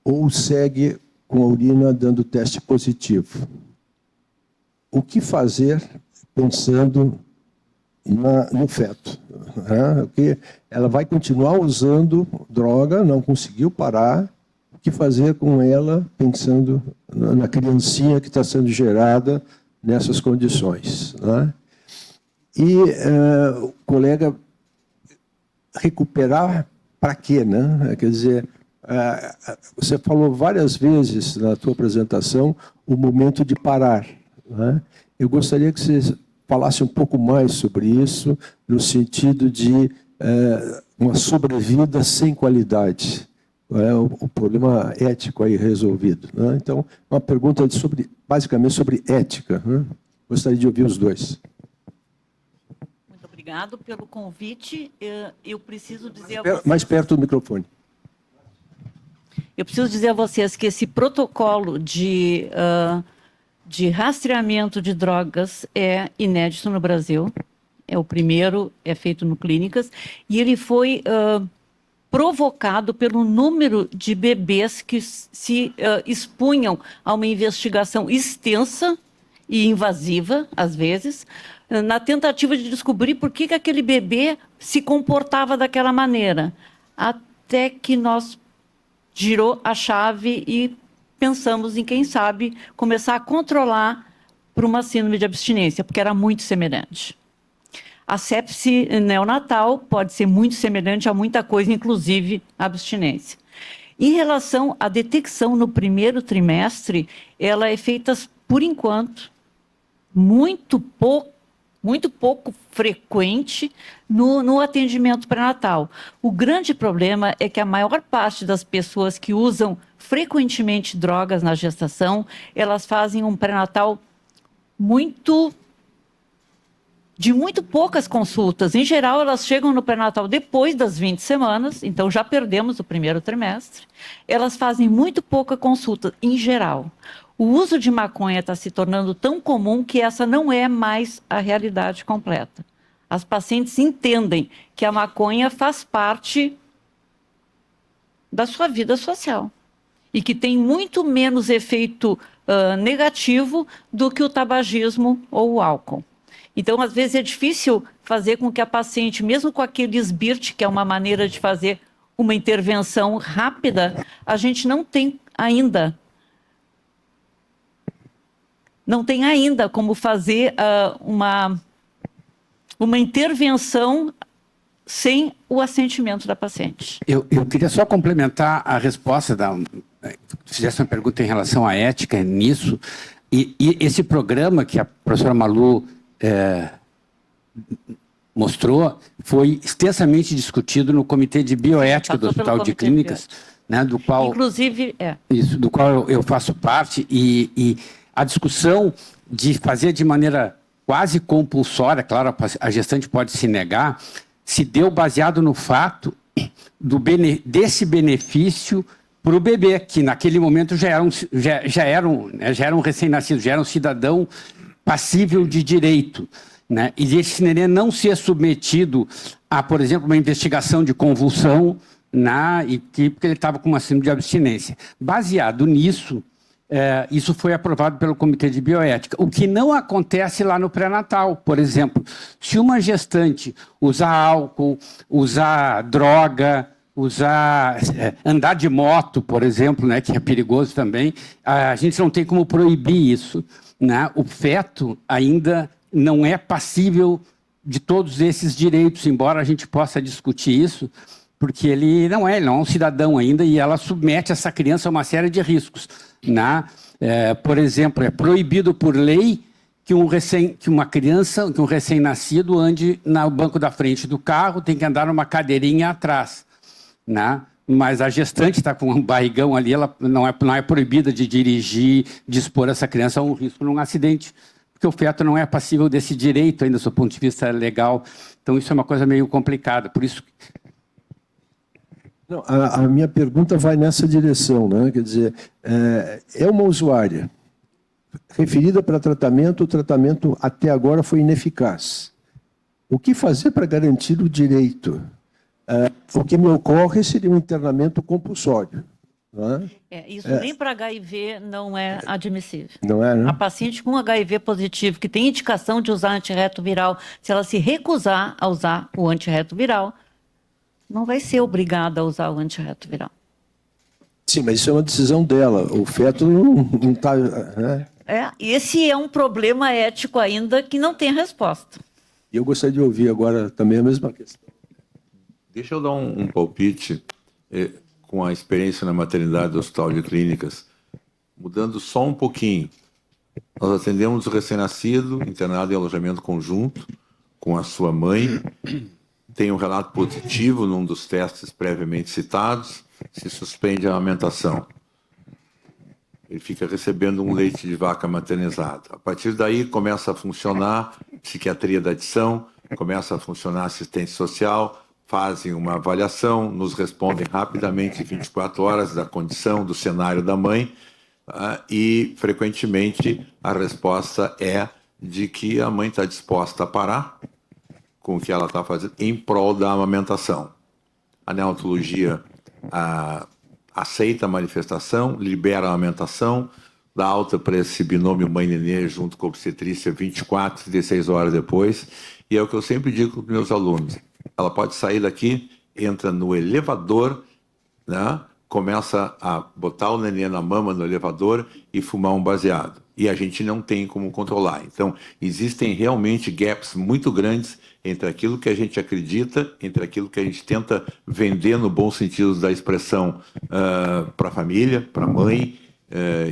[SPEAKER 4] ou segue com a urina dando teste positivo. O que fazer pensando no feto? Né? Porque ela vai continuar usando droga, não conseguiu parar. O que fazer com ela pensando na criancinha que está sendo gerada nessas condições? Né? E o colega... recuperar para quê, né? Quer dizer, você falou várias vezes na tua apresentação o momento de parar. Né? Eu gostaria que você falasse um pouco mais sobre isso, no sentido de uma sobrevida sem qualidade. É o problema ético aí resolvido. Né? Então, uma pergunta basicamente sobre ética. Né? Gostaria de ouvir os dois.
[SPEAKER 5] Obrigado pelo convite. Eu preciso dizer a vocês...
[SPEAKER 4] Mais perto do microfone.
[SPEAKER 5] Eu preciso dizer a vocês que esse protocolo de de rastreamento de drogas é inédito no Brasil. É o primeiro, é feito no clínicas, e ele foi provocado pelo número de bebês que se expunham a uma investigação extensa e invasiva, às vezes, na tentativa de descobrir por que aquele bebê se comportava daquela maneira, até que nós girou a chave e pensamos em, quem sabe, começar a controlar para uma síndrome de abstinência, porque era muito semelhante. A sepse neonatal pode ser muito semelhante a muita coisa, inclusive a abstinência. Em relação à detecção no primeiro trimestre, ela é feita, por enquanto, muito pouco frequente no atendimento pré-natal. O grande problema é que a maior parte das pessoas que usam frequentemente drogas na gestação, elas fazem um pré-natal de muito poucas consultas. Em geral, elas chegam no pré-natal depois das 20 semanas, então já perdemos o primeiro trimestre. Elas fazem muito pouca consulta, em geral. O uso de maconha está se tornando tão comum que essa não é mais a realidade completa. As pacientes entendem que a maconha faz parte da sua vida social e que tem muito menos efeito negativo do que o tabagismo ou o álcool. Então, às vezes, é difícil fazer com que a paciente, mesmo com aquele SBIRT, que é uma maneira de fazer uma intervenção rápida, a gente não tem ainda como fazer uma intervenção sem o assentimento da paciente.
[SPEAKER 6] Eu queria só complementar a resposta, fizesse uma pergunta em relação à ética nisso, e esse programa que a professora Malu mostrou foi extensamente discutido no Comitê de Bioética do Hospital de Clínicas, né, do qual,
[SPEAKER 5] inclusive,
[SPEAKER 6] do qual eu faço parte, e a discussão de fazer de maneira quase compulsória, claro, a gestante pode se negar, se deu baseado no fato desse benefício para o bebê, que naquele momento já era um recém-nascido, já era um cidadão passível de direito, né? E esse neném não ser submetido a, por exemplo, uma investigação de convulsão, porque ele estava com uma síndrome de abstinência. Baseado nisso, isso foi aprovado pelo Comitê de Bioética, o que não acontece lá no pré-natal. Por exemplo, se uma gestante usar álcool, usar droga, andar de moto, por exemplo, né, que é perigoso também, a gente não tem como proibir isso, né? O feto ainda não é passível de todos esses direitos, embora a gente possa discutir isso, porque ele não é um cidadão ainda e ela submete essa criança a uma série de riscos, né? Por exemplo, é proibido por lei que um recém-nascido ande no banco da frente do carro, tem que andar numa cadeirinha atrás, né? Mas a gestante está com um barrigão ali, ela não é proibida de dirigir, de expor essa criança a um risco num acidente, porque o feto não é passível desse direito ainda, do ponto de vista legal. Então, isso é uma coisa meio complicada. Por isso...
[SPEAKER 4] Não, a minha pergunta vai nessa direção, né? Quer dizer, é uma usuária referida para tratamento, o tratamento até agora foi ineficaz. O que fazer para garantir o direito? O que me ocorre seria um internamento compulsório. Não é?
[SPEAKER 5] Isso nem para HIV não é admissível.
[SPEAKER 4] Não é, né?
[SPEAKER 5] A paciente com HIV positivo, que tem indicação de usar antirretroviral, se ela se recusar a usar o antirretroviral, não vai ser obrigada a usar o antirretroviral.
[SPEAKER 4] Sim, mas isso é uma decisão dela. O feto não está... Né?
[SPEAKER 5] Esse é um problema ético ainda que não tem resposta.
[SPEAKER 4] E eu gostaria de ouvir agora também a mesma questão.
[SPEAKER 1] Deixa eu dar um palpite com a experiência na maternidade do Hospital de Clínicas, mudando só um pouquinho. Nós atendemos o recém-nascido, internado em alojamento conjunto, com a sua mãe, tem um relato positivo num dos testes previamente citados, se suspende a amamentação. Ele fica recebendo um leite de vaca maternizado. A partir daí começa a funcionar psiquiatria da adição, começa a funcionar assistência social, fazem uma avaliação, nos respondem rapidamente, 24 horas, da condição, do cenário da mãe. e, frequentemente, a resposta é de que a mãe está disposta a parar com o que ela está fazendo em prol da amamentação. A neonatologia aceita a manifestação, libera a amamentação, dá alta para esse binômio mãe-nenê junto com a obstetrícia 24, 16 horas depois. E é o que eu sempre digo para os meus alunos. Ela pode sair daqui, entra no elevador, né? Começa a botar o neném na mama no elevador e fumar um baseado. E a gente não tem como controlar. Então, existem realmente gaps muito grandes entre aquilo que a gente acredita, entre aquilo que a gente tenta vender no bom sentido da expressão para a família, para a mãe.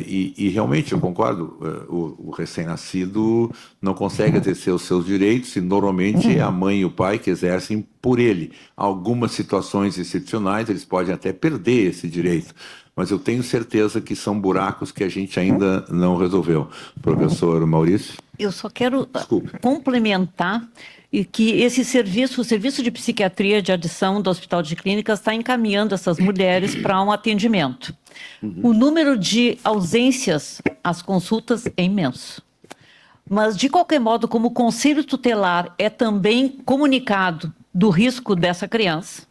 [SPEAKER 1] E realmente, eu concordo, o recém-nascido não consegue exercer os seus direitos e normalmente é a mãe e o pai que exercem por ele. Algumas situações excepcionais, eles podem até perder esse direito, mas eu tenho certeza que são buracos que a gente ainda não resolveu. Professor Maurício?
[SPEAKER 5] Eu só quero complementar e que esse serviço, o serviço de psiquiatria de adição do Hospital de Clínicas está encaminhando essas mulheres para um atendimento. O número de ausências às consultas é imenso. Mas, de qualquer modo, como o Conselho Tutelar é também comunicado do risco dessa criança,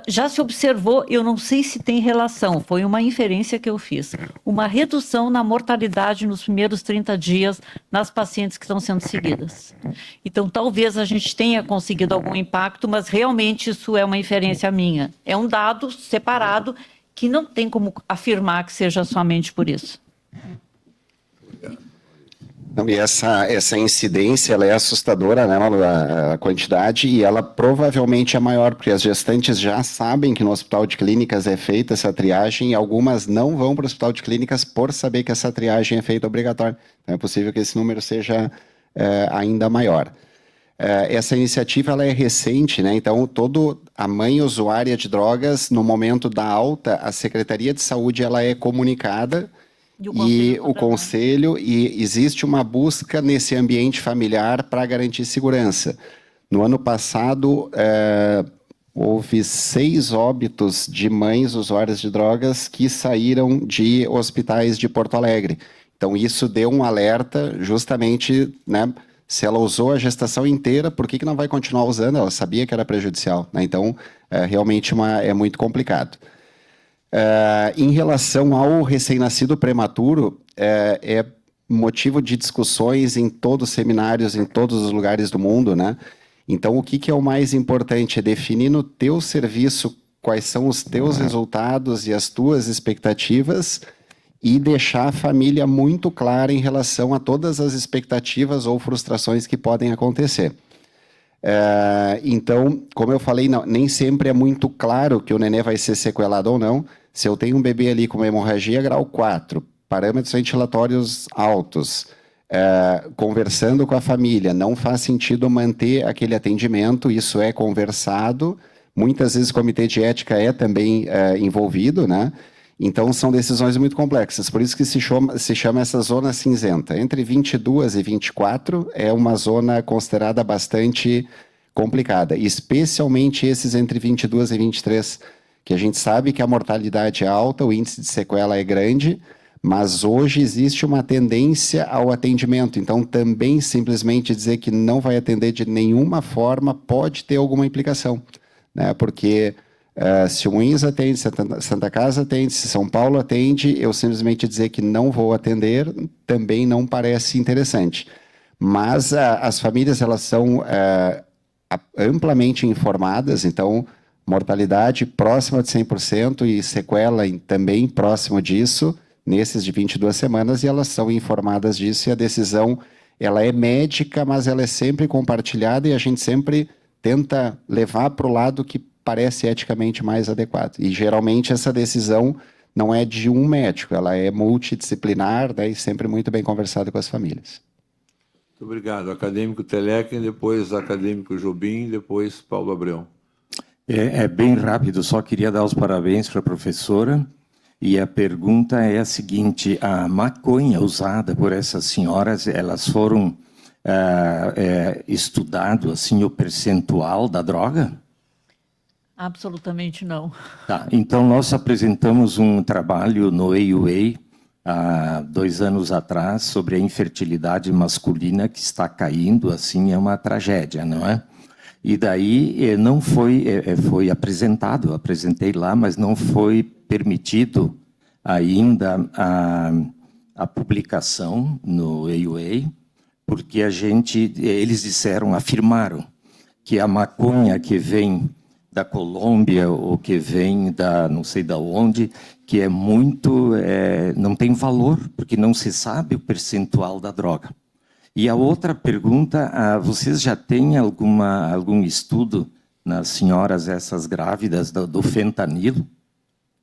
[SPEAKER 5] já se observou, eu não sei se tem relação, foi uma inferência que eu fiz, uma redução na mortalidade nos primeiros 30 dias nas pacientes que estão sendo seguidas. Então, talvez a gente tenha conseguido algum impacto, mas realmente isso é uma inferência minha. É um dado separado que não tem como afirmar que seja somente por isso.
[SPEAKER 3] E essa incidência, ela é assustadora, né, a quantidade, e ela provavelmente é maior, porque as gestantes já sabem que no Hospital de Clínicas é feita essa triagem, e algumas não vão para o Hospital de Clínicas por saber que essa triagem é feita obrigatória. Então é possível que esse número seja ainda maior. Essa iniciativa ela é recente, né? Então a mãe usuária de drogas, no momento da alta, a Secretaria de Saúde ela é comunicada, e o conselho, e existe uma busca nesse ambiente familiar para garantir segurança. No ano passado, houve 6 óbitos de mães usuárias de drogas que saíram de hospitais de Porto Alegre. Então, isso deu um alerta justamente, né? Se ela usou a gestação inteira, por que não vai continuar usando? Ela sabia que era prejudicial, né? Então, realmente é muito complicado. Em relação ao recém-nascido prematuro, é motivo de discussões em todos os seminários, em todos os lugares do mundo, né? Então, o que é o mais importante? É definir no teu serviço quais são os teus resultados e as tuas expectativas e deixar a família muito clara em relação a todas as expectativas ou frustrações que podem acontecer. Então, como eu falei, nem sempre é muito claro que o nenê vai ser sequelado ou não. Se eu tenho um bebê ali com uma hemorragia grau 4, parâmetros ventilatórios altos, conversando com a família, não faz sentido manter aquele atendimento, isso é conversado. Muitas vezes o comitê de ética é também envolvido, né? Então, são decisões muito complexas. Por isso que se chama essa zona cinzenta. Entre 22 e 24 é uma zona considerada bastante complicada, especialmente esses entre 22 e 23, que a gente sabe que a mortalidade é alta, o índice de sequela é grande, mas hoje existe uma tendência ao atendimento. Então, também simplesmente dizer que não vai atender de nenhuma forma pode ter alguma implicação, né? Porque se o Moinhos atende, se a Santa Casa atende, se São Paulo atende, eu simplesmente dizer que não vou atender também não parece interessante. Mas as famílias elas são amplamente informadas, então mortalidade próxima de 100% e sequela também próximo disso, nesses de 22 semanas, e elas são informadas disso, e a decisão ela é médica, mas ela é sempre compartilhada, e a gente sempre tenta levar para o lado que parece eticamente mais adequado. E geralmente essa decisão não é de um médico, ela é multidisciplinar, né, e sempre muito bem conversada com as famílias.
[SPEAKER 1] Muito obrigado. Acadêmico Telequem, depois acadêmico Jobim, depois Paulo Abreu.
[SPEAKER 7] É bem rápido, só queria dar os parabéns para a professora. E a pergunta é a seguinte: a maconha usada por essas senhoras, elas foram estudado assim o percentual da droga?
[SPEAKER 5] Absolutamente não.
[SPEAKER 7] Tá, então nós apresentamos um trabalho no AUA há 2 anos atrás sobre a infertilidade masculina que está caindo, assim, é uma tragédia, não é? E daí não foi apresentado, eu apresentei lá, mas não foi permitido ainda a publicação no AUA, porque eles afirmaram que a maconha que vem da Colômbia ou que vem da não sei da onde, que é muito, não tem valor, porque não se sabe o percentual da droga. E a outra pergunta, vocês já têm algum estudo nas senhoras essas grávidas do fentanilo?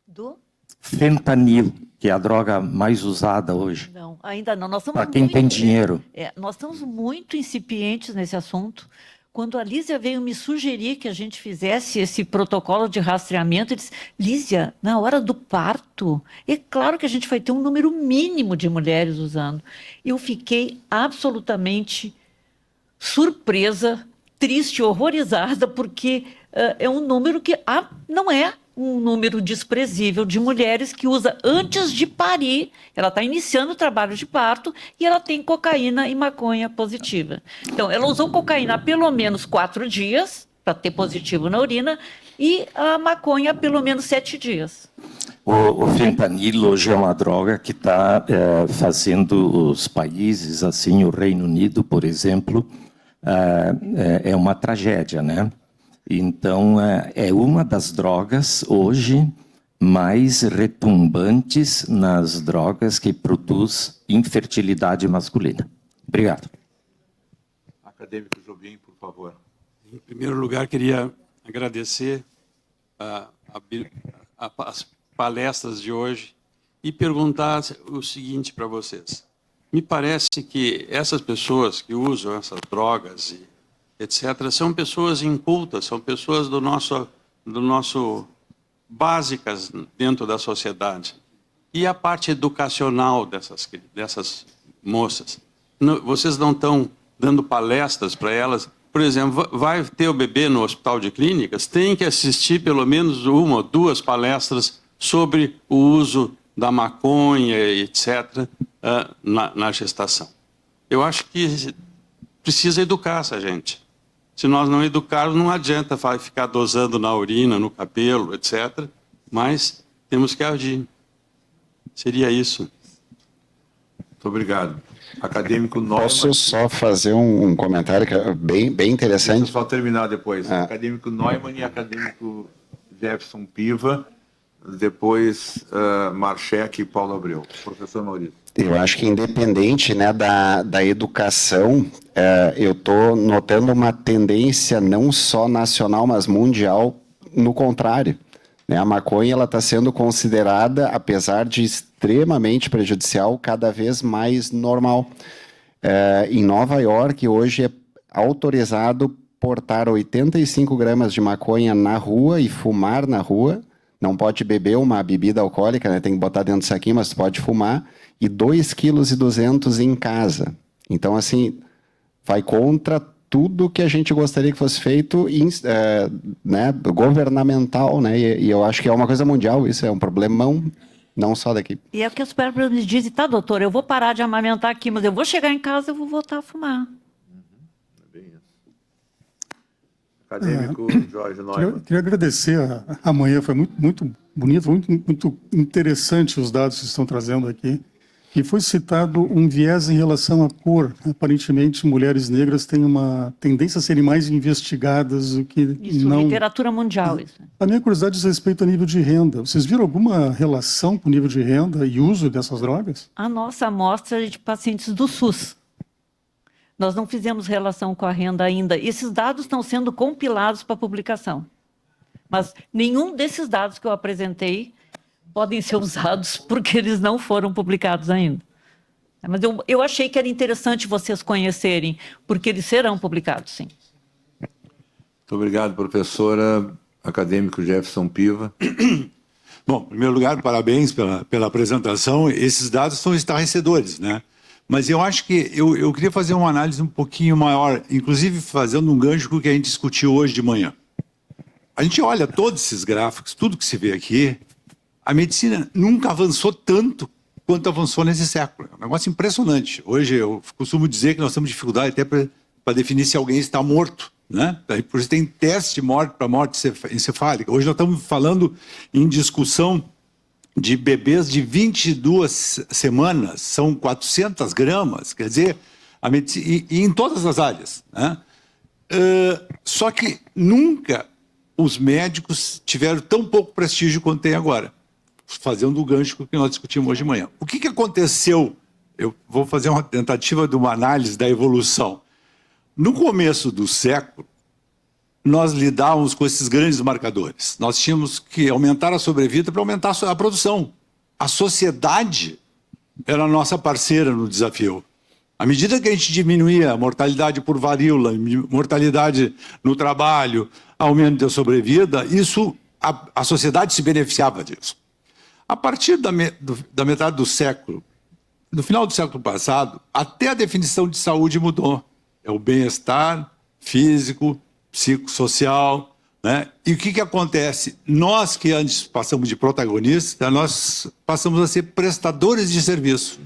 [SPEAKER 5] Do?
[SPEAKER 7] Fentanilo, que é a droga mais usada hoje.
[SPEAKER 5] Não, ainda não. Nós estamos
[SPEAKER 7] Para quem tem dinheiro.
[SPEAKER 5] Nós estamos muito incipientes nesse assunto. Quando a Lísia veio me sugerir que a gente fizesse esse protocolo de rastreamento, eu disse, Lísia, na hora do parto, é claro que a gente vai ter um número mínimo de mulheres usando. Eu fiquei absolutamente surpresa, triste, horrorizada, porque é um número que não é um número desprezível de mulheres que usa antes de parir, ela está iniciando o trabalho de parto e ela tem cocaína e maconha positiva. Então, ela usou cocaína há pelo menos 4 dias, para ter positivo na urina, e a maconha há pelo menos 7 dias.
[SPEAKER 7] O fentanilo hoje é uma droga que está fazendo os países, assim, o Reino Unido, por exemplo, é uma tragédia, né? Então, é uma das drogas hoje mais retumbantes nas drogas que produz infertilidade masculina. Obrigado.
[SPEAKER 1] Acadêmico Jobim, por favor.
[SPEAKER 8] Em primeiro lugar, queria agradecer as palestras de hoje e perguntar o seguinte para vocês. Me parece que essas pessoas que usam essas drogas e etc., são pessoas incultas, são pessoas do nosso básicas dentro da sociedade. E a parte educacional dessas moças? Vocês não estão dando palestras para elas? Por exemplo, vai ter o bebê no hospital de clínicas, tem que assistir pelo menos 1 ou 2 palestras sobre o uso da maconha, etc., na gestação. Eu acho que precisa educar essa gente. Se nós não educarmos, não adianta ficar dosando na urina, no cabelo, etc. Mas temos que agir. Seria isso.
[SPEAKER 1] Muito obrigado. Acadêmico Neumann.
[SPEAKER 3] Posso só fazer um comentário que é bem interessante?
[SPEAKER 1] Deixa eu só terminar depois. Acadêmico Neumann e acadêmico Jefferson Piva. Depois, Marchek e Paulo Abreu. Professor Maurício.
[SPEAKER 3] Eu acho que independente, né, da educação, eu estou notando uma tendência não só nacional, mas mundial, no contrário. Né? A maconha está sendo considerada, apesar de extremamente prejudicial, cada vez mais normal. Em Nova York, hoje é autorizado portar 85 gramas de maconha na rua e fumar na rua. Não pode beber uma bebida alcoólica, né? Tem que botar dentro do saquinho, mas pode fumar. E 2,2 kg em casa. Então, assim, vai contra tudo que a gente gostaria que fosse feito, né, governamental, né? E eu acho que é uma coisa mundial, isso é um problemão, não só daqui.
[SPEAKER 5] E é o que os pés dizem, tá, doutor, eu vou parar de amamentar aqui, mas eu vou chegar em casa e eu vou voltar a fumar.
[SPEAKER 1] É bem isso. Acadêmico Jorge Neumann.
[SPEAKER 9] Queria agradecer a manhã, foi muito bonito, muito interessante os dados que estão trazendo aqui. E foi citado um viés em relação à cor. Aparentemente, mulheres negras têm uma tendência a serem mais investigadas do que
[SPEAKER 5] isso,
[SPEAKER 9] não...
[SPEAKER 5] literatura mundial, isso.
[SPEAKER 9] A minha curiosidade diz respeito ao nível de renda. Vocês viram alguma relação com o nível de renda e uso dessas drogas?
[SPEAKER 5] A nossa amostra é de pacientes do SUS. Nós não fizemos relação com a renda ainda. Esses dados estão sendo compilados para publicação. Mas nenhum desses dados que eu apresentei podem ser usados porque eles não foram publicados ainda. Mas eu achei que era interessante vocês conhecerem, porque eles serão publicados, sim.
[SPEAKER 1] Muito obrigado, professora. Acadêmico Jefferson Piva.
[SPEAKER 10] Bom, em primeiro lugar, parabéns pela apresentação. Esses dados são estarrecedores, né? Mas eu acho que eu queria fazer uma análise um pouquinho maior, inclusive fazendo um gancho com o que a gente discutiu hoje de manhã. A gente olha todos esses gráficos, tudo que se vê aqui, a medicina nunca avançou tanto quanto avançou nesse século. É um negócio impressionante. Hoje eu costumo dizer que nós temos dificuldade até para definir se alguém está morto, né? Por isso tem teste de morte para morte encefálica. Hoje nós estamos falando em discussão de bebês de 22 semanas, são 400 gramas, quer dizer, e em todas as áreas, né? Só que nunca os médicos tiveram tão pouco prestígio quanto tem agora, fazendo o gancho que nós discutimos hoje de manhã. O que aconteceu? Eu vou fazer uma tentativa de uma análise da evolução. No começo do século, nós lidávamos com esses grandes marcadores. Nós tínhamos que aumentar a sobrevida para aumentar a produção. A sociedade era a nossa parceira no desafio. À medida que a gente diminuía a mortalidade por varíola, mortalidade no trabalho, aumento da sobrevida, a sociedade se beneficiava disso. A partir da metade do século, no final do século passado, até a definição de saúde mudou. É o bem-estar físico, psicossocial, né? E o que acontece? Nós que antes passamos de protagonistas, nós passamos a ser prestadores de serviço,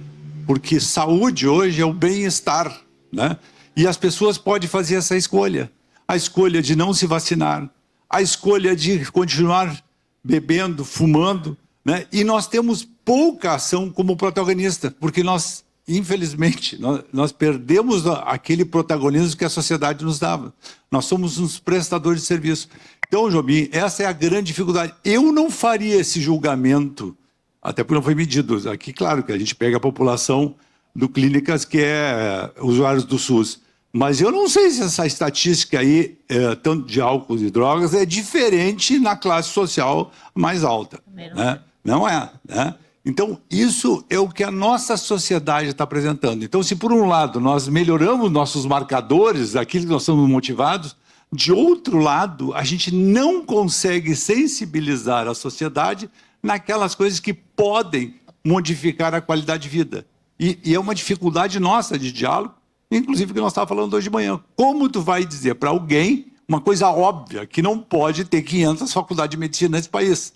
[SPEAKER 10] porque saúde hoje é o bem-estar, né? E as pessoas podem fazer essa escolha, a escolha de não se vacinar, a escolha de continuar bebendo, fumando, né? E nós temos pouca ação como protagonista, porque nós, infelizmente, nós perdemos aquele protagonismo que a sociedade nos dava. Nós somos uns prestadores de serviço. Então, Jobim, essa é a grande dificuldade. Eu não faria esse julgamento, até porque não foi medido. Aqui, claro, que a gente pega a população do clínicas que é usuários do SUS. Mas eu não sei se essa estatística aí, tanto de álcool e drogas, é diferente na classe social mais alta. Né? Não é, né? Então, isso é o que a nossa sociedade está apresentando. Então, se por um lado nós melhoramos nossos marcadores, aquilo que nós somos motivados, de outro lado, a gente não consegue sensibilizar a sociedade naquelas coisas que podem modificar a qualidade de vida. E é uma dificuldade nossa de diálogo, inclusive que nós estávamos falando hoje de manhã. Como tu vai dizer para alguém uma coisa óbvia, que não pode ter 500 faculdades de medicina nesse país?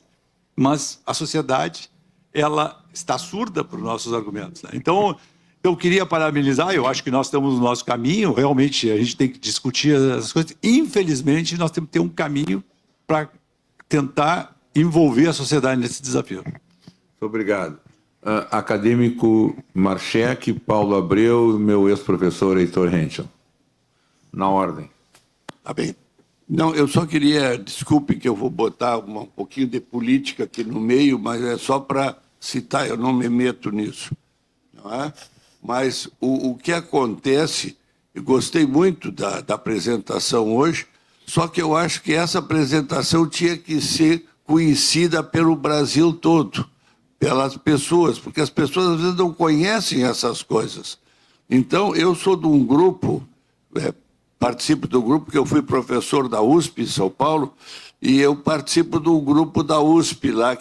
[SPEAKER 10] Mas a sociedade, ela está surda para os nossos argumentos, né? Então, eu queria parabenizar, eu acho que nós estamos no nosso caminho, realmente a gente tem que discutir as coisas. Infelizmente, nós temos que ter um caminho para tentar envolver a sociedade nesse desafio.
[SPEAKER 1] Muito obrigado. Acadêmico Marchek, Paulo Abreu e meu ex-professor Heitor Henschel. Na ordem.
[SPEAKER 11] Tá bem. Não, eu só queria, desculpe que eu vou botar um pouquinho de política aqui no meio, mas é só para citar, eu não me meto nisso, não é? Mas o que acontece, eu gostei muito da apresentação hoje, só que eu acho que essa apresentação tinha que ser conhecida pelo Brasil todo, pelas pessoas, porque as pessoas às vezes não conhecem essas coisas. Então, eu sou de um grupo, participo do grupo, que eu fui professor da USP em São Paulo, e eu participo do grupo da USP lá,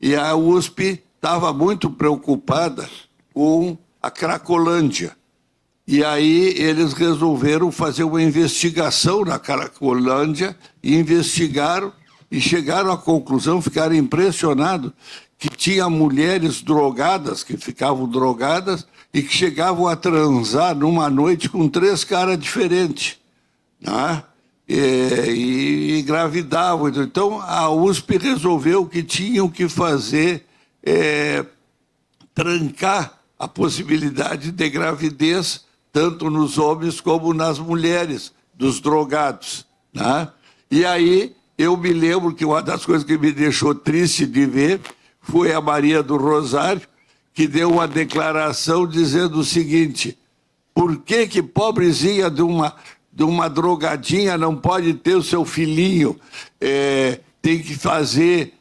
[SPEAKER 11] e a USP estava muito preocupada com a Cracolândia. E aí eles resolveram fazer uma investigação na Cracolândia, e investigaram, e chegaram à conclusão, ficaram impressionados, que tinha mulheres drogadas, que ficavam drogadas, e que chegavam a transar numa noite com 3 caras diferentes, né? E engravidavam. Então, a USP resolveu que tinham que fazer, trancar a possibilidade de gravidez, tanto nos homens como nas mulheres, dos drogados, né? E aí, eu me lembro que uma das coisas que me deixou triste de ver foi a Maria do Rosário, que deu uma declaração dizendo o seguinte: por que pobrezinha de uma drogadinha não pode ter o seu filhinho? Tem que fazer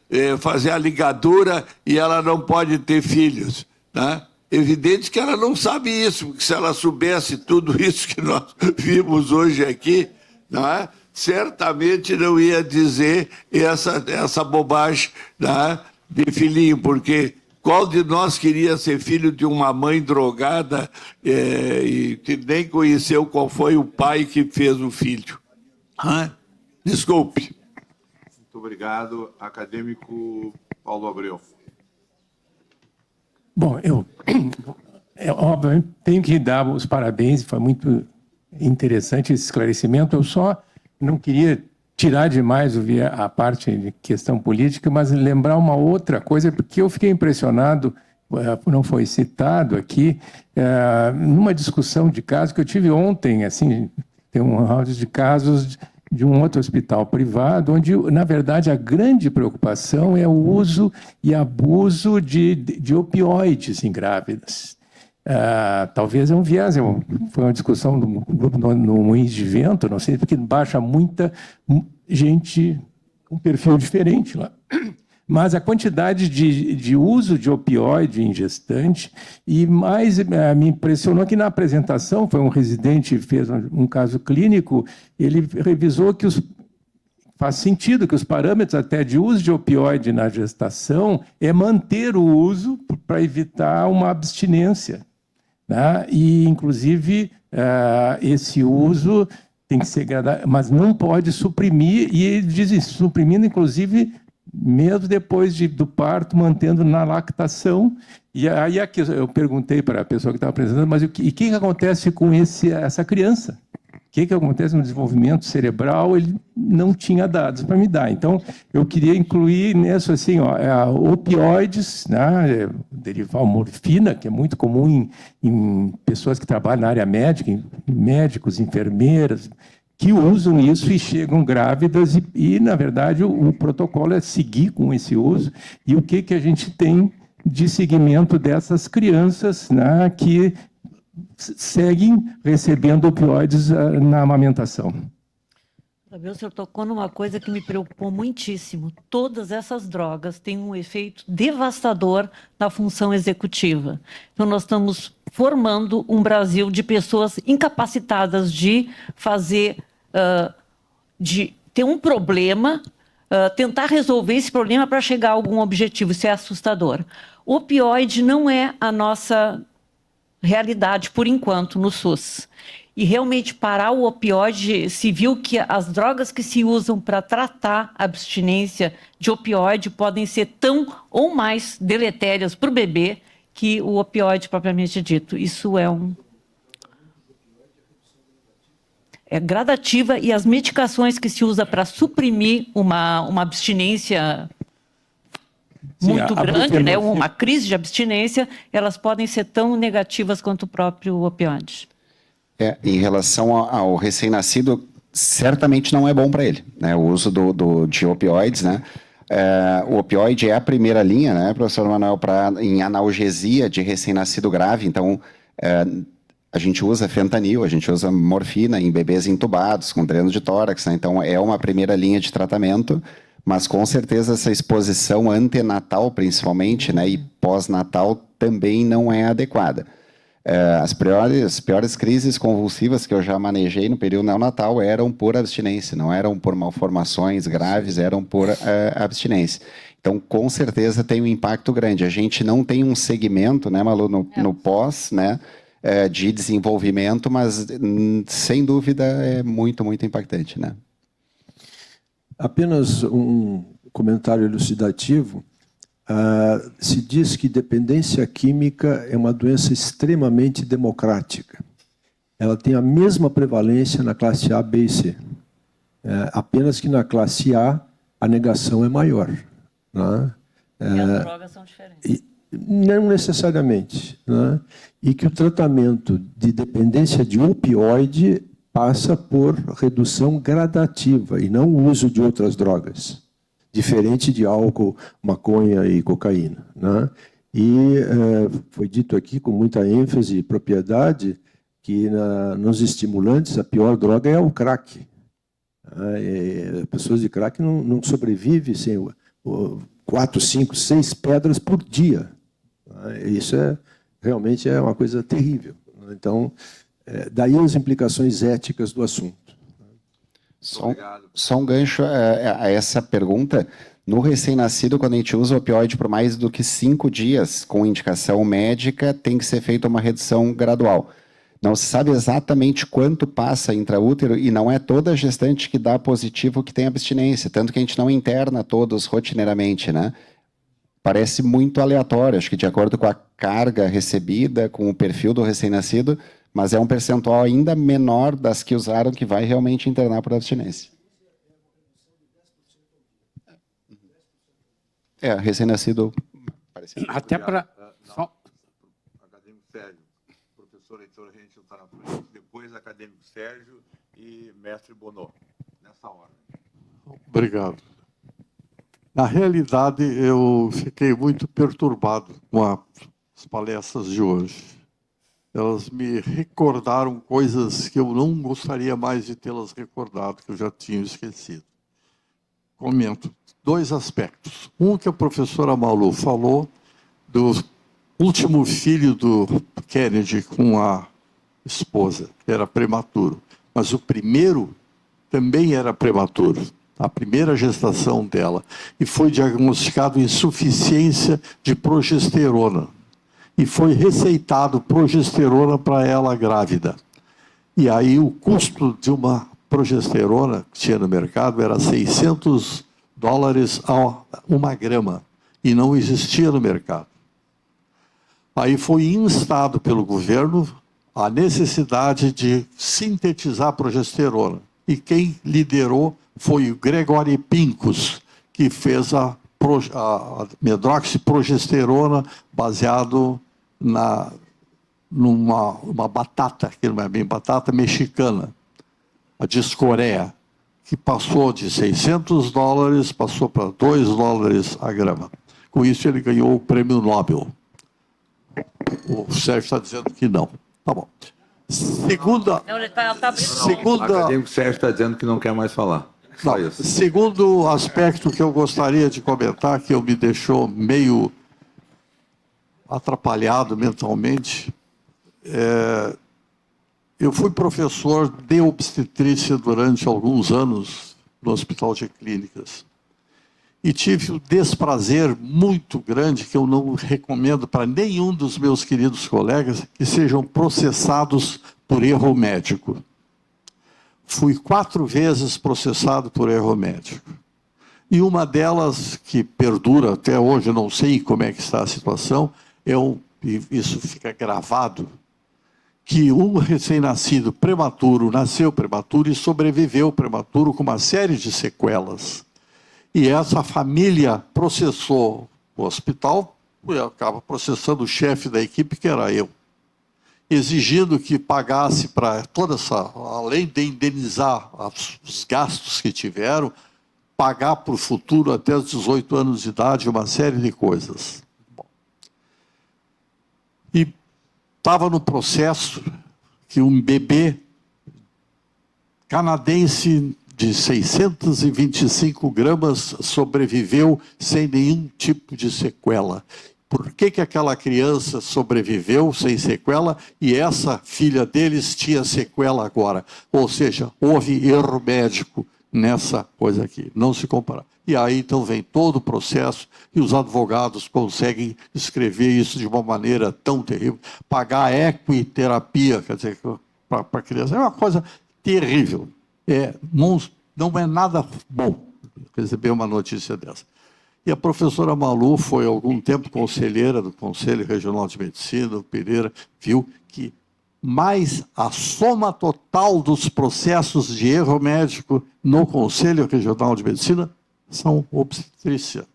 [SPEAKER 11] a ligadura e ela não pode ter filhos, né? Evidente que ela não sabe isso, porque se ela soubesse tudo isso que nós vimos hoje aqui, não é? Certamente não ia dizer essa bobagem, né, de filhinho, porque qual de nós queria ser filho de uma mãe drogada e que nem conheceu qual foi o pai que fez o filho? Desculpe.
[SPEAKER 1] Muito obrigado, acadêmico Paulo Abreu.
[SPEAKER 12] Bom, eu obviamente tenho que dar os parabéns, foi muito interessante esse esclarecimento. Eu só não queria tirar demais a parte de questão política, mas lembrar uma outra coisa, porque eu fiquei impressionado, não foi citado aqui, numa discussão de casos que eu tive ontem, assim, tem um round de casos de um outro hospital privado, onde, na verdade, a grande preocupação é o uso e abuso de opioides em grávidas. Talvez é um viés, foi uma discussão do grupo no Moinhos de Vento, não sei, porque baixa muita gente com perfil diferente lá. Mas a quantidade de uso de opioide em gestante, e mais me impressionou que na apresentação, foi um residente que fez um caso clínico, ele revisou que faz sentido que os parâmetros até de uso de opioide na gestação é manter o uso para evitar uma abstinência, né? E, inclusive, esse uso tem que ser gradual, mas não pode suprimir, e ele diz isso, suprimindo, inclusive, mesmo depois do parto, mantendo na lactação. E aí aqui eu perguntei para a pessoa que estava apresentando, mas o que acontece com essa criança? O que acontece no desenvolvimento cerebral? Ele não tinha dados para me dar. Então, eu queria incluir nisso assim, opioides, né, derivar morfina, que é muito comum em pessoas que trabalham na área médica, médicos, enfermeiras, que usam isso e chegam grávidas e na verdade, o protocolo é seguir com esse uso. E o que a gente tem de seguimento dessas crianças, né, que seguem recebendo opioides na amamentação?
[SPEAKER 5] O senhor tocou numa coisa que me preocupou muitíssimo. Todas essas drogas têm um efeito devastador na função executiva. Então, nós estamos formando um Brasil de pessoas incapacitadas de fazer, de ter um problema, tentar resolver esse problema para chegar a algum objetivo. Isso é assustador. O opioide não é a nossa realidade, por enquanto, no SUS. E realmente parar o opioide, se viu que as drogas que se usam para tratar a abstinência de opioide podem ser tão ou mais deletérias para o bebê que o opioide propriamente dito. Isso é gradativa, e as medicações que se usa para suprimir uma abstinência muito grande, né, uma crise de abstinência, elas podem ser tão negativas quanto o próprio opioide.
[SPEAKER 3] Em relação ao recém-nascido, certamente não é bom para ele, né? O uso de opioides, né? O opioide é a primeira linha, né, professor Manuel, em analgesia de recém-nascido grave. Então, a gente usa fentanil, a gente usa morfina em bebês intubados, com dreno de tórax, né? Então, é uma primeira linha de tratamento, mas com certeza essa exposição antenatal, principalmente, né, e pós-natal, também não é adequada. As piores crises convulsivas que eu já manejei no período neonatal eram por abstinência, não eram por malformações graves, eram por abstinência. Então, com certeza, tem um impacto grande. A gente não tem um segmento, né, Malu, no pós, né, de desenvolvimento, mas, sem dúvida, é muito, muito impactante, né?
[SPEAKER 4] Apenas um comentário elucidativo. Se diz que dependência química é uma doença extremamente democrática. Ela tem a mesma prevalência na classe A, B e C. Apenas que na classe A negação é maior. Né?
[SPEAKER 5] E as drogas são diferentes.
[SPEAKER 4] Não necessariamente. Né? E que o tratamento de dependência de opioide passa por redução gradativa e não o uso de outras drogas, diferente de álcool, maconha e cocaína, né? E foi dito aqui com muita ênfase e propriedade que nos estimulantes a pior droga é o crack. Pessoas de crack não sobrevivem sem 4, 5, 6 pedras por dia. Isso realmente é uma coisa terrível. Então, daí as implicações éticas do assunto.
[SPEAKER 3] Só um gancho a essa pergunta. No recém-nascido, quando a gente usa opioide por mais do que 5 dias, com indicação médica, tem que ser feita uma redução gradual. Não se sabe exatamente quanto passa intraútero, e não é toda gestante que dá positivo que tem abstinência, tanto que a gente não interna todos rotineiramente, né? parece muito aleatório, acho que de acordo com a carga recebida, com o perfil do recém-nascido, mas é um percentual ainda menor das que usaram que vai realmente internar por abstinência. Recém-nascido...
[SPEAKER 6] Até para...
[SPEAKER 1] Acadêmico Sérgio, professor Heitor, a gente está na frente, depois acadêmico Sérgio e mestre Bonô, nessa ordem.
[SPEAKER 13] Obrigado. Na realidade, eu fiquei muito perturbado com as palestras de hoje. Elas me recordaram coisas que eu não gostaria mais de tê-las recordado, que eu já tinha esquecido. Comento 2 aspectos. Um que a professora Malu falou do último filho do Kennedy com a esposa, que era prematuro. Mas o primeiro também era prematuro, a primeira gestação dela. E foi diagnosticado insuficiência de progesterona. E foi receitado progesterona para ela grávida. E aí o custo de uma progesterona que tinha no mercado era $600 a 1 grama. E não existia no mercado. Aí foi instado pelo governo a necessidade de sintetizar progesterona. E quem liderou foi o Gregory Pincus, que fez a medroxiprogesterona baseado numa batata, que não é bem batata, mexicana, a Discorea, que passou de $600, passou para $2 a grama. Com isso ele ganhou o prêmio Nobel. O Sérgio está dizendo que não. Tá bom. Segunda...
[SPEAKER 1] O acadêmico Sérgio está dizendo que não quer mais falar.
[SPEAKER 13] Não, segundo aspecto que eu gostaria de comentar, que me deixou meio atrapalhado mentalmente, eu fui professor de obstetrícia durante alguns anos no Hospital de Clínicas. E tive um desprazer muito grande, que eu não recomendo para nenhum dos meus queridos colegas, que sejam processados por erro médico. Fui 4 vezes processado por erro médico. E uma delas, que perdura até hoje, eu não sei como é que está a situação, isso fica gravado, que um recém-nascido prematuro nasceu prematuro e sobreviveu prematuro com uma série de sequelas. E essa família processou o hospital, e acaba processando o chefe da equipe, que era eu, exigindo que pagasse para toda essa, além de indenizar os gastos que tiveram, pagar para o futuro até os 18 anos de idade, uma série de coisas. Bom. E estava no processo que um bebê canadense de 625 gramas sobreviveu sem nenhum tipo de sequela. Por que aquela criança sobreviveu sem sequela e essa filha deles tinha sequela agora? Ou seja, houve erro médico nessa coisa aqui, não se compara. E aí então vem todo o processo e os advogados conseguem escrever isso de uma maneira tão terrível. Pagar equiterapia, quer dizer, para a criança, é uma coisa terrível. Não é nada bom receber uma notícia dessa. E a professora Malu foi, há algum tempo, conselheira do Conselho Regional de Medicina, o Pereira, viu que mais a soma total dos processos de erro médico no Conselho Regional de Medicina são obstetrícia.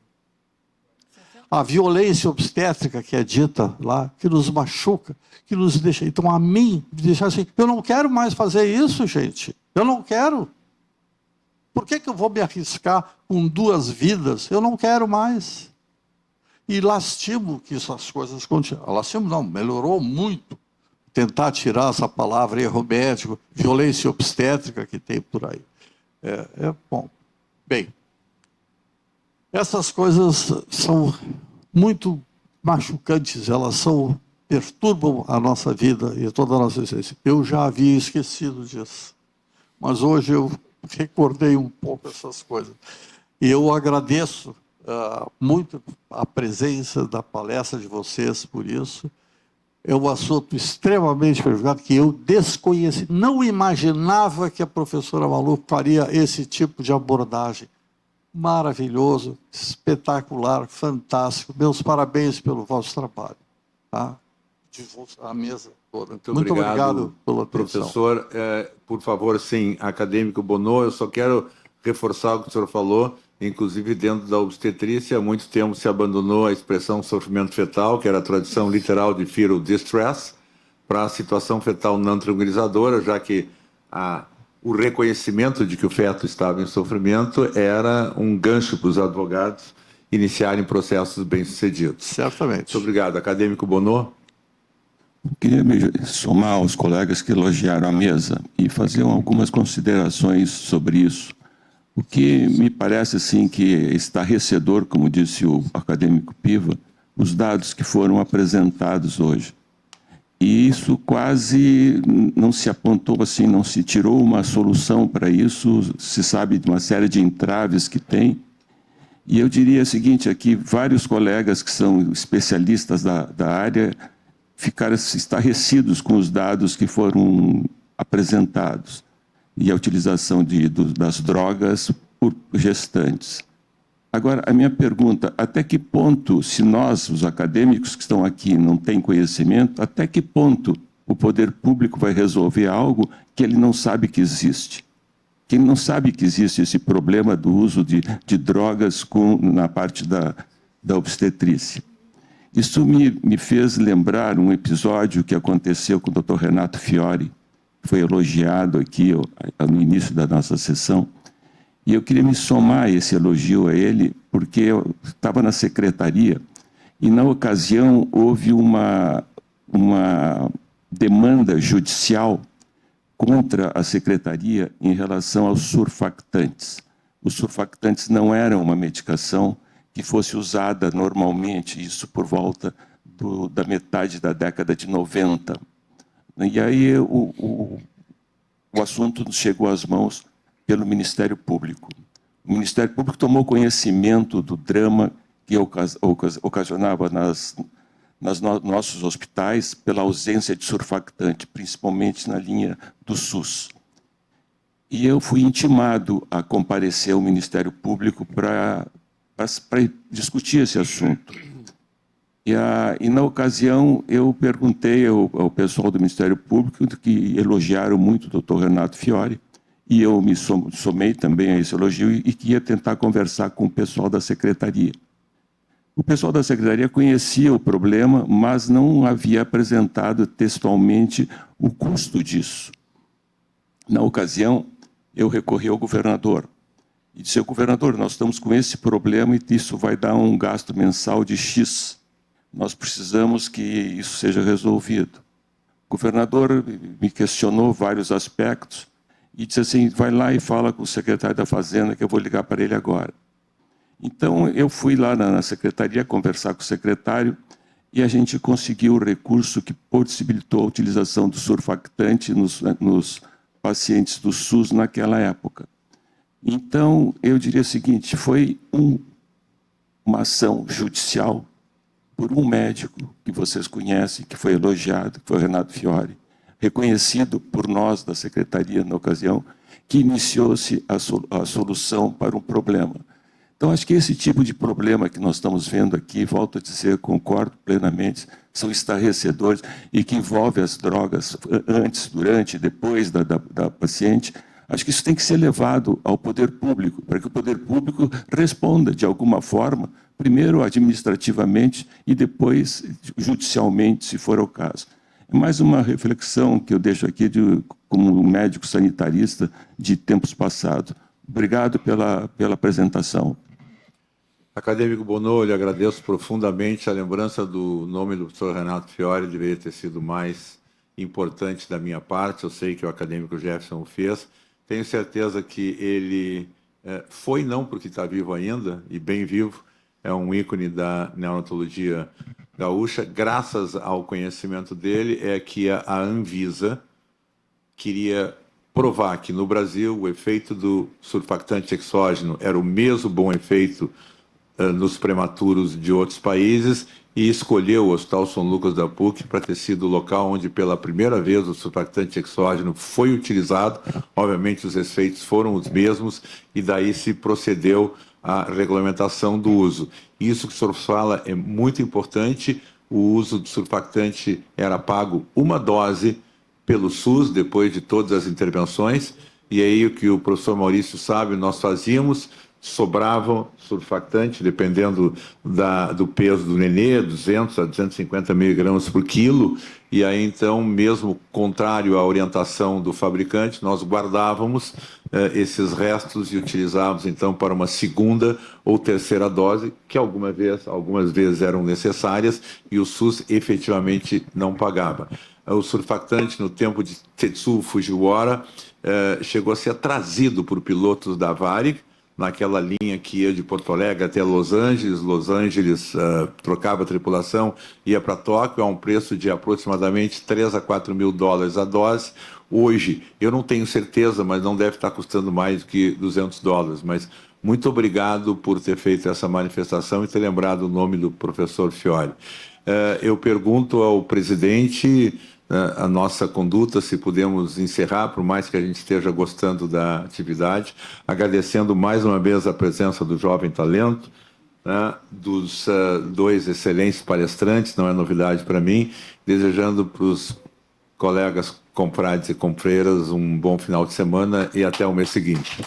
[SPEAKER 13] A violência obstétrica que é dita lá, que nos machuca, que nos deixa... Então, a mim, deixar assim, eu não quero mais fazer isso, gente. Eu não quero. Por que eu vou me arriscar com 2 vidas? Eu não quero mais. E lastimo que essas coisas continuem. Lastimo não, melhorou muito. Tentar tirar essa palavra erro médico, violência obstétrica que tem por aí. Bom. Bem, essas coisas são muito machucantes, elas perturbam a nossa vida e toda a nossa existência. Eu já havia esquecido disso, mas hoje eu recordei um pouco essas coisas. E eu agradeço muito a presença da palestra de vocês por isso. É um assunto extremamente complicado que eu desconheci. Não imaginava que a professora Malu faria esse tipo de abordagem. maravilhoso, espetacular, fantástico. Meus parabéns pelo vosso trabalho. Tá? A mesa toda. Muito obrigado pela atenção.
[SPEAKER 1] Professor, por favor, sim, acadêmico Bonneau, eu só quero reforçar o que o senhor falou, inclusive dentro da obstetrícia, há muito tempo se abandonou a expressão sofrimento fetal, que era a tradução literal de fetal distress, para a situação fetal não tranquilizadora, já que o reconhecimento de que o feto estava em sofrimento era um gancho para os advogados iniciarem processos bem-sucedidos.
[SPEAKER 13] Certamente.
[SPEAKER 1] Muito obrigado. Acadêmico Bonneau.
[SPEAKER 14] Queria me somar aos colegas que elogiaram a mesa e fazer algumas considerações sobre isso. O que me parece assim que estarrecedor, como disse o acadêmico Piva, os dados que foram apresentados hoje. E isso quase não se apontou assim, não se tirou uma solução para isso, se sabe de uma série de entraves que tem. E eu diria o seguinte, aqui vários colegas que são especialistas da área ficaram estarrecidos com os dados que foram apresentados e a utilização das drogas por gestantes. Agora, a minha pergunta, até que ponto, se nós, os acadêmicos que estão aqui, não têm conhecimento, até que ponto o poder público vai resolver algo que ele não sabe que existe? Que ele não sabe que existe esse problema do uso de drogas na parte da obstetrícia. Isso me fez lembrar um episódio que aconteceu com o Dr. Renato Fiori, que foi elogiado aqui no início da nossa sessão. E eu queria me somar a esse elogio a ele, porque eu estava na secretaria e, na ocasião, houve uma demanda judicial contra a secretaria em relação aos surfactantes. Os surfactantes não eram uma medicação que fosse usada normalmente, isso por volta da metade da década de 90. E aí o assunto chegou às mãos pelo Ministério Público. O Ministério Público tomou conhecimento do drama que ocasionava nos nossos hospitais pela ausência de surfactante, principalmente na linha do SUS. E eu fui intimado a comparecer ao Ministério Público para discutir esse assunto. E na ocasião eu perguntei ao pessoal do Ministério Público, que elogiaram muito o Dr. Renato Fiori, e eu me somei também a esse elogio e que ia tentar conversar com o pessoal da secretaria. O pessoal da secretaria conhecia o problema, mas não havia apresentado textualmente o custo disso. Na ocasião, eu recorri ao governador e disse: governador, nós estamos com esse problema e isso vai dar um gasto mensal de X. Nós precisamos que isso seja resolvido. O governador me questionou vários aspectos e disse assim: vai lá e fala com o secretário da Fazenda, que eu vou ligar para ele agora. Então, eu fui lá na secretaria conversar com o secretário e a gente conseguiu o recurso que possibilitou a utilização do surfactante nos pacientes do SUS naquela época. Então, eu diria o seguinte, foi uma ação judicial por um médico que vocês conhecem, que foi elogiado, que foi o Renato Fiori, reconhecido por nós da secretaria na ocasião, que iniciou-se a solução para um problema. Então, acho que esse tipo de problema que nós estamos vendo aqui, volto a dizer, concordo plenamente, são estarrecedores e que envolve as drogas antes, durante, depois da paciente. Acho que isso tem que ser levado ao poder público, para que o poder público responda de alguma forma, primeiro administrativamente e depois judicialmente, se for o caso. É mais uma reflexão que eu deixo aqui como médico sanitarista de tempos passados. Obrigado pela apresentação.
[SPEAKER 1] Acadêmico Bonneau, lhe agradeço profundamente. A lembrança do nome do professor Renato Fiori deveria ter sido mais importante da minha parte. Eu sei que o acadêmico Jefferson o fez. Tenho certeza que ele foi, não porque está vivo ainda, e bem vivo, é um ícone da neonatologia gaúcha. Graças ao conhecimento dele é que a Anvisa queria provar que no Brasil o efeito do surfactante exógeno era o mesmo bom efeito nos prematuros de outros países e escolheu o Hospital São Lucas da PUC para ter sido o local onde pela primeira vez o surfactante exógeno foi utilizado. Obviamente os efeitos foram os mesmos e daí se procedeu a regulamentação do uso. Isso que o senhor fala é muito importante. O uso do surfactante era pago uma dose pelo SUS, depois de todas as intervenções, e aí o que o professor Maurício sabe, nós fazíamos, sobrava surfactante, dependendo do peso do nenê, 200 a 250 miligramas por quilo, e aí então, mesmo contrário à orientação do fabricante, nós guardávamos esses restos e utilizávamos então para uma segunda ou terceira dose, que algumas vezes eram necessárias e o SUS efetivamente não pagava. O surfactante, no tempo de Tetsuo Fujiwara, chegou a ser trazido por pilotos da Varig, naquela linha que ia de Porto Alegre até Los Angeles trocava a tripulação, ia para Tóquio a um preço de aproximadamente 3 a 4 mil dólares a dose. Hoje, eu não tenho certeza, mas não deve estar custando mais do que 200 dólares, mas muito obrigado por ter feito essa manifestação e ter lembrado o nome do professor Fiore. Eu pergunto ao presidente a nossa conduta, se podemos encerrar, por mais que a gente esteja gostando da atividade, agradecendo mais uma vez a presença do jovem talento, dos dois excelentes palestrantes, não é novidade para mim, desejando para os colegas confrades e confreiras um bom final de semana e até o mês seguinte.